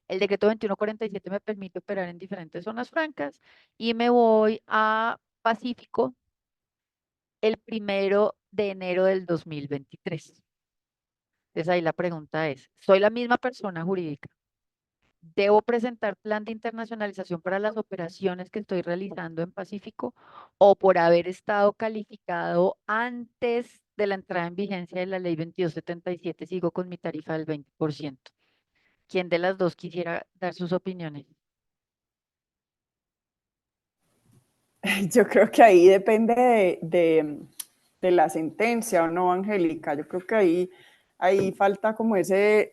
El decreto 2147 me permite operar en diferentes zonas francas y me voy a Pacífico el 1 de enero del 2023. Entonces ahí la pregunta es, ¿soy la misma persona jurídica? ¿Debo presentar plan de internacionalización para las operaciones que estoy realizando en Pacífico o por haber estado calificado antes de la entrada en vigencia de la ley 2277 sigo con mi tarifa del 20%? ¿Quién de las dos quisiera dar sus opiniones? Yo creo que ahí depende de la sentencia, ¿o no, Angélica? Yo creo que ahí falta como ese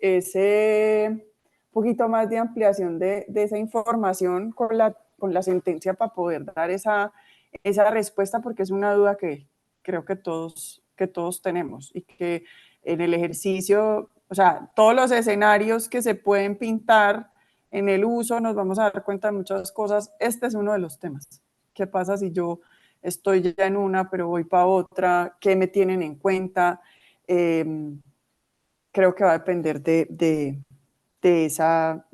poquito más de ampliación de esa información con la sentencia para poder dar esa respuesta, porque es una duda que creo que todos tenemos y que en el ejercicio, o sea, todos los escenarios que se pueden pintar en el uso, nos vamos a dar cuenta de muchas cosas. Este es uno de los temas. ¿Qué pasa si yo estoy ya en una, pero voy para otra? ¿Qué me tienen en cuenta? Creo que va a depender de esa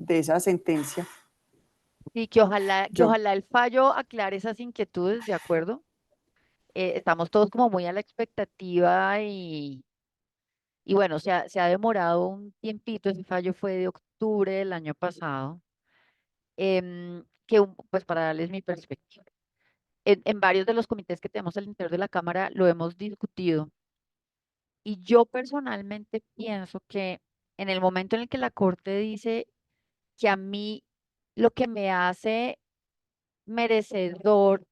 sentencia. Sí, que Yo, ojalá el fallo aclare esas inquietudes, ¿de acuerdo? Estamos todos como muy a la expectativa y bueno, se ha demorado un tiempito, ese fallo fue de octubre del año pasado, pues para darles mi perspectiva. En varios de los comités que tenemos al interior de la Cámara lo hemos discutido y yo personalmente pienso que en el momento en el que la Corte dice que a mí lo que me hace merecedor,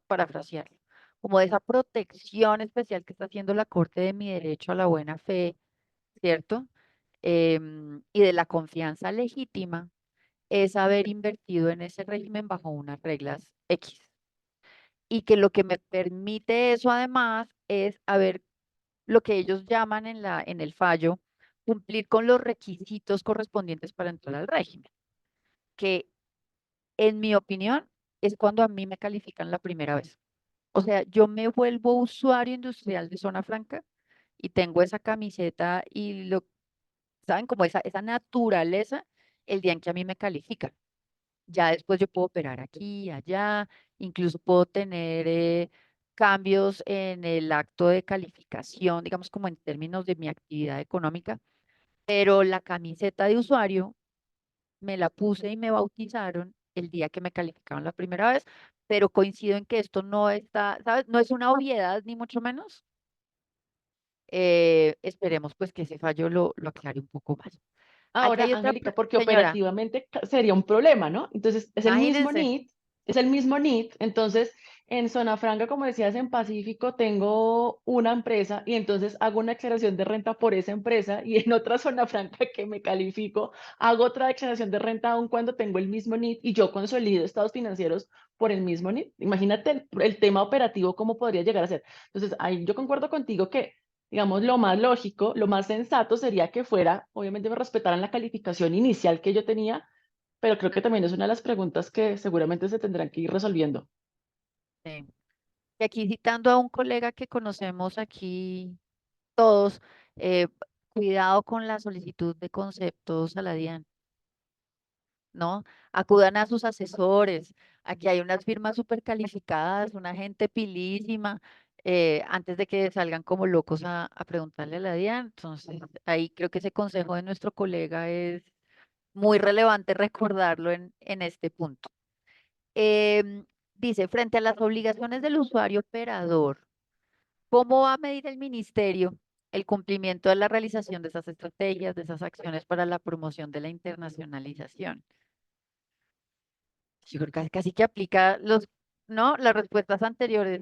parafrasearlo, como de esa protección especial que está haciendo la Corte de mi derecho a la buena fe, ¿cierto? Y de la confianza legítima, es haber invertido en ese régimen bajo unas reglas X. Y que lo que me permite eso además es haber lo que ellos llaman en el fallo, cumplir con los requisitos correspondientes para entrar al régimen, que en mi opinión es cuando a mí me califican la primera vez. O sea, yo me vuelvo usuario industrial de zona franca y tengo esa camiseta y ¿saben? Como esa naturaleza el día en que a mí me califican. Ya después yo puedo operar aquí, allá, incluso puedo tener cambios en el acto de calificación, digamos como en términos de mi actividad económica, pero la camiseta de usuario me la puse y me bautizaron el día que me calificaron la primera vez, pero coincido en que esto no está, ¿sabes? No es una obviedad ni mucho menos. Esperemos pues que ese fallo lo aclare un poco más. Aquí Ahora, hay otra, Angélica, porque señora, operativamente sería un problema, ¿no? Entonces, imagínense. es el mismo NIT, entonces en Zona Franca, como decías, en Pacífico, tengo una empresa y entonces hago una declaración de renta por esa empresa y en otra Zona Franca que me califico, hago otra declaración de renta aun cuando tengo el mismo NIT y yo consolido estados financieros por el mismo NIT. Imagínate el tema operativo, cómo podría llegar a ser. Entonces, ahí yo concuerdo contigo que, digamos, lo más lógico, lo más sensato sería que fuera, obviamente me respetaran la calificación inicial que yo tenía, pero creo que también es una de las preguntas que seguramente se tendrán que ir resolviendo. Sí. Y aquí citando a un colega que conocemos aquí todos, eh, cuidado con la solicitud de conceptos a la DIAN, ¿no? Acudan a sus asesores. Aquí hay unas firmas súper calificadas, una gente pilísima, antes de que salgan como locos a preguntarle a la DIAN. Entonces, ahí creo que ese consejo de nuestro colega es muy relevante recordarlo en este punto. Em, Dice, frente a las obligaciones del usuario operador, ¿cómo va a medir el ministerio el cumplimiento de la realización de esas estrategias, de esas acciones para la promoción de la internacionalización? Yo creo que casi que aplica ¿no? Las respuestas anteriores,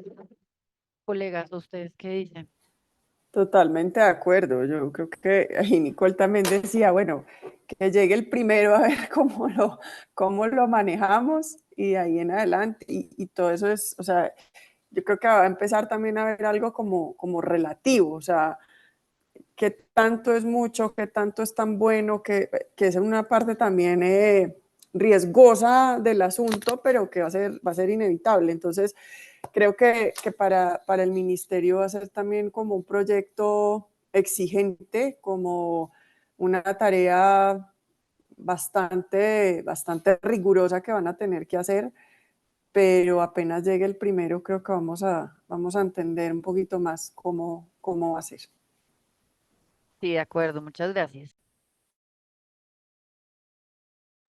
colegas, ¿ustedes qué dicen? Totalmente de acuerdo. Yo creo que ahí Nicole también decía, bueno, que llegue el primero a ver cómo lo manejamos y de ahí en adelante. Y todo eso es, o sea, yo creo que va a empezar también a ver algo como relativo, o sea, qué tanto es mucho, qué tanto es tan bueno, que es una parte también riesgosa del asunto, pero que va a ser inevitable. Entonces, creo que para el ministerio va a ser también como un proyecto exigente, como una tarea bastante rigurosa que van a tener que hacer, pero apenas llegue el primero, creo que vamos a entender un poquito más cómo va a ser. Sí, de acuerdo, muchas gracias.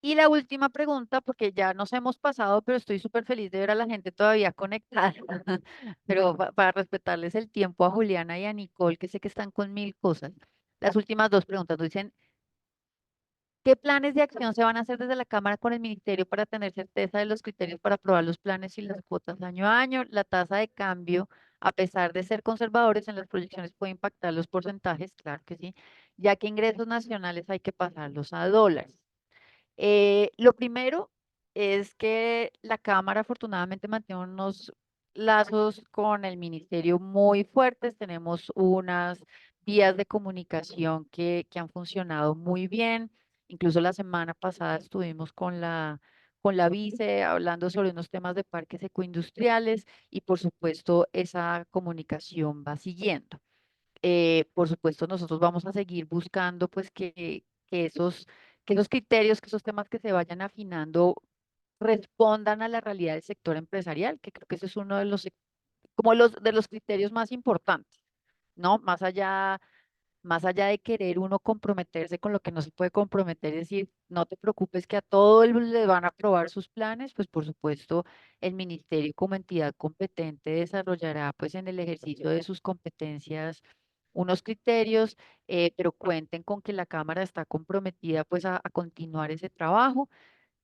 Y la última pregunta, porque ya nos hemos pasado, pero estoy súper feliz de ver a la gente todavía conectada, pero para respetarles el tiempo a Juliana y a Nicole, que sé que están con mil cosas. Las últimas dos preguntas nos dicen, ¿qué planes de acción se van a hacer desde la Cámara con el Ministerio para tener certeza de los criterios para aprobar los planes y las cuotas año a año? La tasa de cambio, a pesar de ser conservadores en las proyecciones, puede impactar los porcentajes, claro que sí, ya que ingresos nacionales hay que pasarlos a dólares. Lo primero es que la Cámara afortunadamente mantiene unos lazos con el Ministerio muy fuertes. Tenemos unas vías de comunicación que han funcionado muy bien. Incluso la semana pasada estuvimos con la vice hablando sobre unos temas de parques ecoindustriales y por supuesto esa comunicación va siguiendo. Por supuesto, nosotros vamos a seguir buscando pues que esos, que esos criterios, que esos temas que se vayan afinando respondan a la realidad del sector empresarial, que creo que ese es uno de los criterios más importantes, ¿no? Más allá de querer uno comprometerse con lo que no se puede comprometer, es decir, no te preocupes que a todo le van a aprobar sus planes, pues por supuesto el ministerio como entidad competente desarrollará pues en el ejercicio de sus competencias unos criterios, pero cuenten con que la Cámara está comprometida pues a continuar ese trabajo,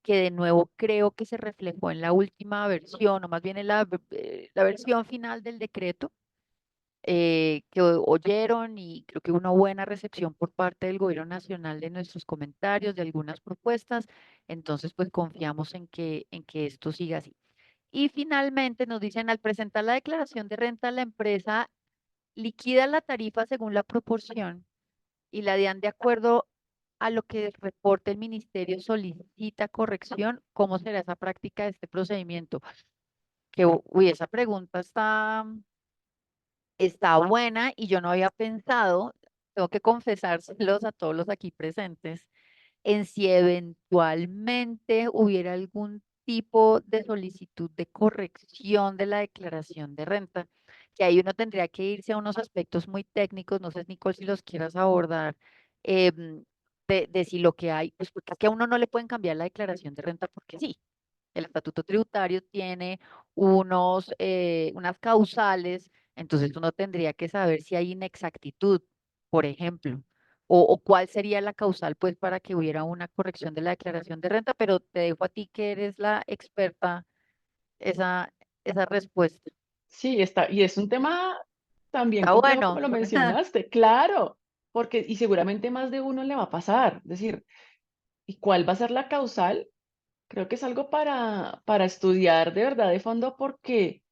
que de nuevo creo que se reflejó en la última versión, o más bien en la versión final del decreto que oyeron y creo que una buena recepción por parte del Gobierno Nacional de nuestros comentarios, de algunas propuestas. Entonces, pues confiamos en que esto siga así. Y finalmente nos dicen, al presentar la declaración de renta, la empresa liquida la tarifa según la proporción y la DIAN de acuerdo a lo que reporte el ministerio solicita corrección. ¿Cómo será esa práctica de este procedimiento? Uy, esa pregunta está buena y yo no había pensado, tengo que confesárselos a todos los aquí presentes, en si eventualmente hubiera algún tipo de solicitud de corrección de la declaración de renta, que ahí uno tendría que irse a unos aspectos muy técnicos, no sé, Nicole, si los quieras abordar, em, de si lo que hay, pues porque es que a uno no le pueden cambiar la declaración de renta porque sí. El estatuto tributario tiene unas causales, entonces uno tendría que saber si hay inexactitud, por ejemplo, o cuál sería la causal, pues, para que hubiera una corrección de la declaración de renta, pero te dejo a ti que eres la experta esa, esa respuesta. Sí, está, y es un tema también Está complejo como bueno. lo mencionaste, claro, porque y seguramente más de uno le va a pasar, es decir, ¿y cuál va a ser la causal? Creo que es algo para estudiar de verdad de fondo porque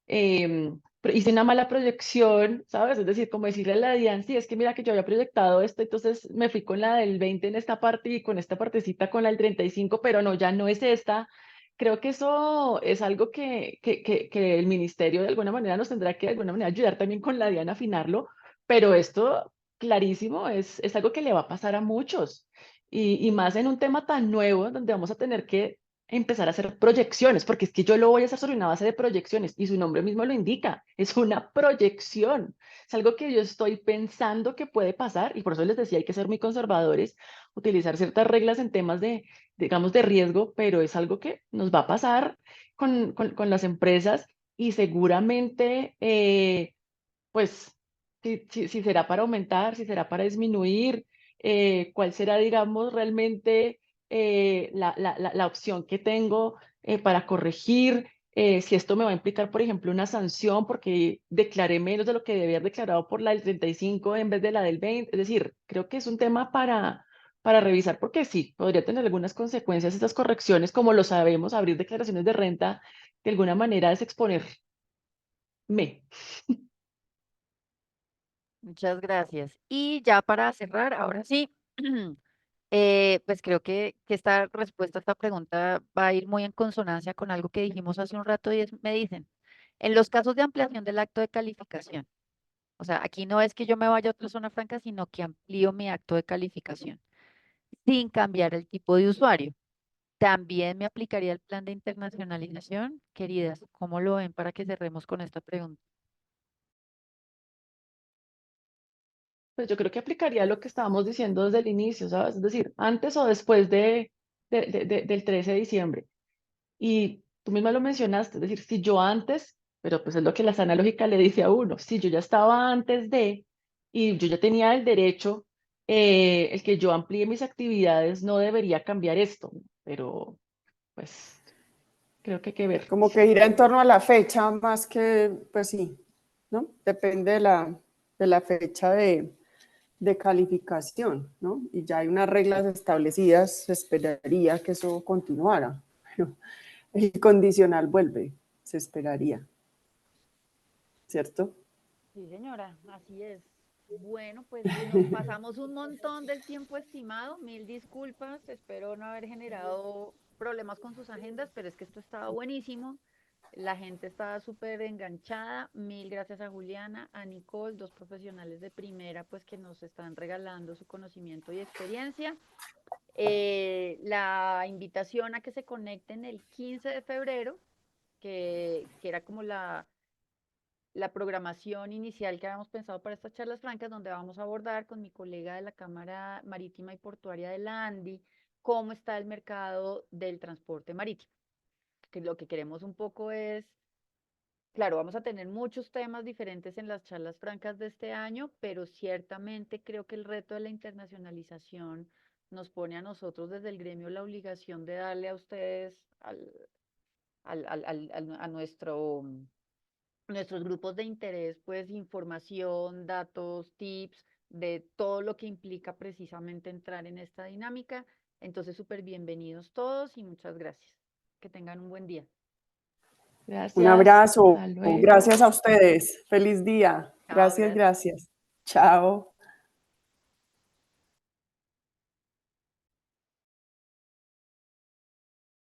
hice una mala proyección, ¿sabes? Es decir, como decirle a la Dian, sí, es que mira que yo había proyectado esto, entonces me fui con la del 20 en esta parte y con esta partecita con la del 35, pero no, ya no es esta. Creo que eso es algo que el ministerio de alguna manera nos tendrá que de alguna manera ayudar también con la Dian a afinarlo, pero esto, clarísimo, es algo que le va a pasar a muchos. Y más en un tema tan nuevo donde vamos a tener que empezar a hacer proyecciones, porque es que yo lo voy a hacer sobre una base de proyecciones y su nombre mismo lo indica, es una proyección, es algo que yo estoy pensando que puede pasar y por eso les decía, hay que ser muy conservadores, utilizar ciertas reglas en temas de, digamos, de riesgo, pero es algo que nos va a pasar con las empresas y seguramente, pues, si será para aumentar, si será para disminuir, cuál será, digamos, realmente la opción que tengo para corregir, si esto me va a implicar, por ejemplo, una sanción porque declaré menos de lo que debía haber declarado por la del 35 en vez de la del 20. Es decir, creo que es un tema para revisar porque sí, podría tener algunas consecuencias estas correcciones, como lo sabemos, abrir declaraciones de renta de alguna manera es exponerme. Muchas gracias. Y ya para cerrar, ahora sí, pues creo que esta respuesta a esta pregunta va a ir muy en consonancia con algo que dijimos hace un rato y me dicen, en los casos de ampliación del acto de calificación, o sea, aquí no es que yo me vaya a otra zona franca, sino que amplío mi acto de calificación sin cambiar el tipo de usuario. También me aplicaría el plan de internacionalización. Queridas, ¿cómo lo ven para que cerremos con esta pregunta? Pues yo creo que aplicaría lo que estábamos diciendo desde el inicio, ¿sabes? Es decir, antes o después del 13 de diciembre. Y tú misma lo mencionaste, es decir, si yo antes, pero pues es lo que la sana lógica le dice a uno, si yo ya estaba antes de y yo ya tenía el derecho, el que yo amplíe mis actividades no debería cambiar esto, ¿no? Pero pues creo que hay que ver. Como que gira en torno a la fecha más que, pues sí, ¿no? Depende de la fecha de calificación, ¿no? Y ya hay unas reglas establecidas, se esperaría que eso continuara. Pero el condicional vuelve, se esperaría, ¿cierto? Sí, señora, así es. Bueno, pues nos pasamos un montón del tiempo estimado. Mil disculpas. Espero no haber generado problemas con sus agendas, pero es que esto estaba buenísimo. La gente estaba súper enganchada. Mil gracias a Juliana, a Nicole, dos profesionales de primera, pues que nos están regalando su conocimiento y experiencia. La invitación a que se conecten el 15 de febrero, que era como la programación inicial que habíamos pensado para estas charlas francas, donde vamos a abordar con mi colega de la Cámara Marítima y Portuaria de la ANDI cómo está el mercado del transporte marítimo. Que lo que queremos un poco es, claro, vamos a tener muchos temas diferentes en las charlas francas de este año, pero ciertamente creo que el reto de la internacionalización nos pone a nosotros desde el gremio la obligación de darle a ustedes, a nuestros grupos de interés, pues información, datos, tips, de todo lo que implica precisamente entrar en esta dinámica. Entonces, súper bienvenidos todos y muchas gracias. Que tengan un buen día. Un Gracias, abrazo, hasta luego. gracias a ustedes, feliz día, Chao, gracias, gracias. gracias. Chao.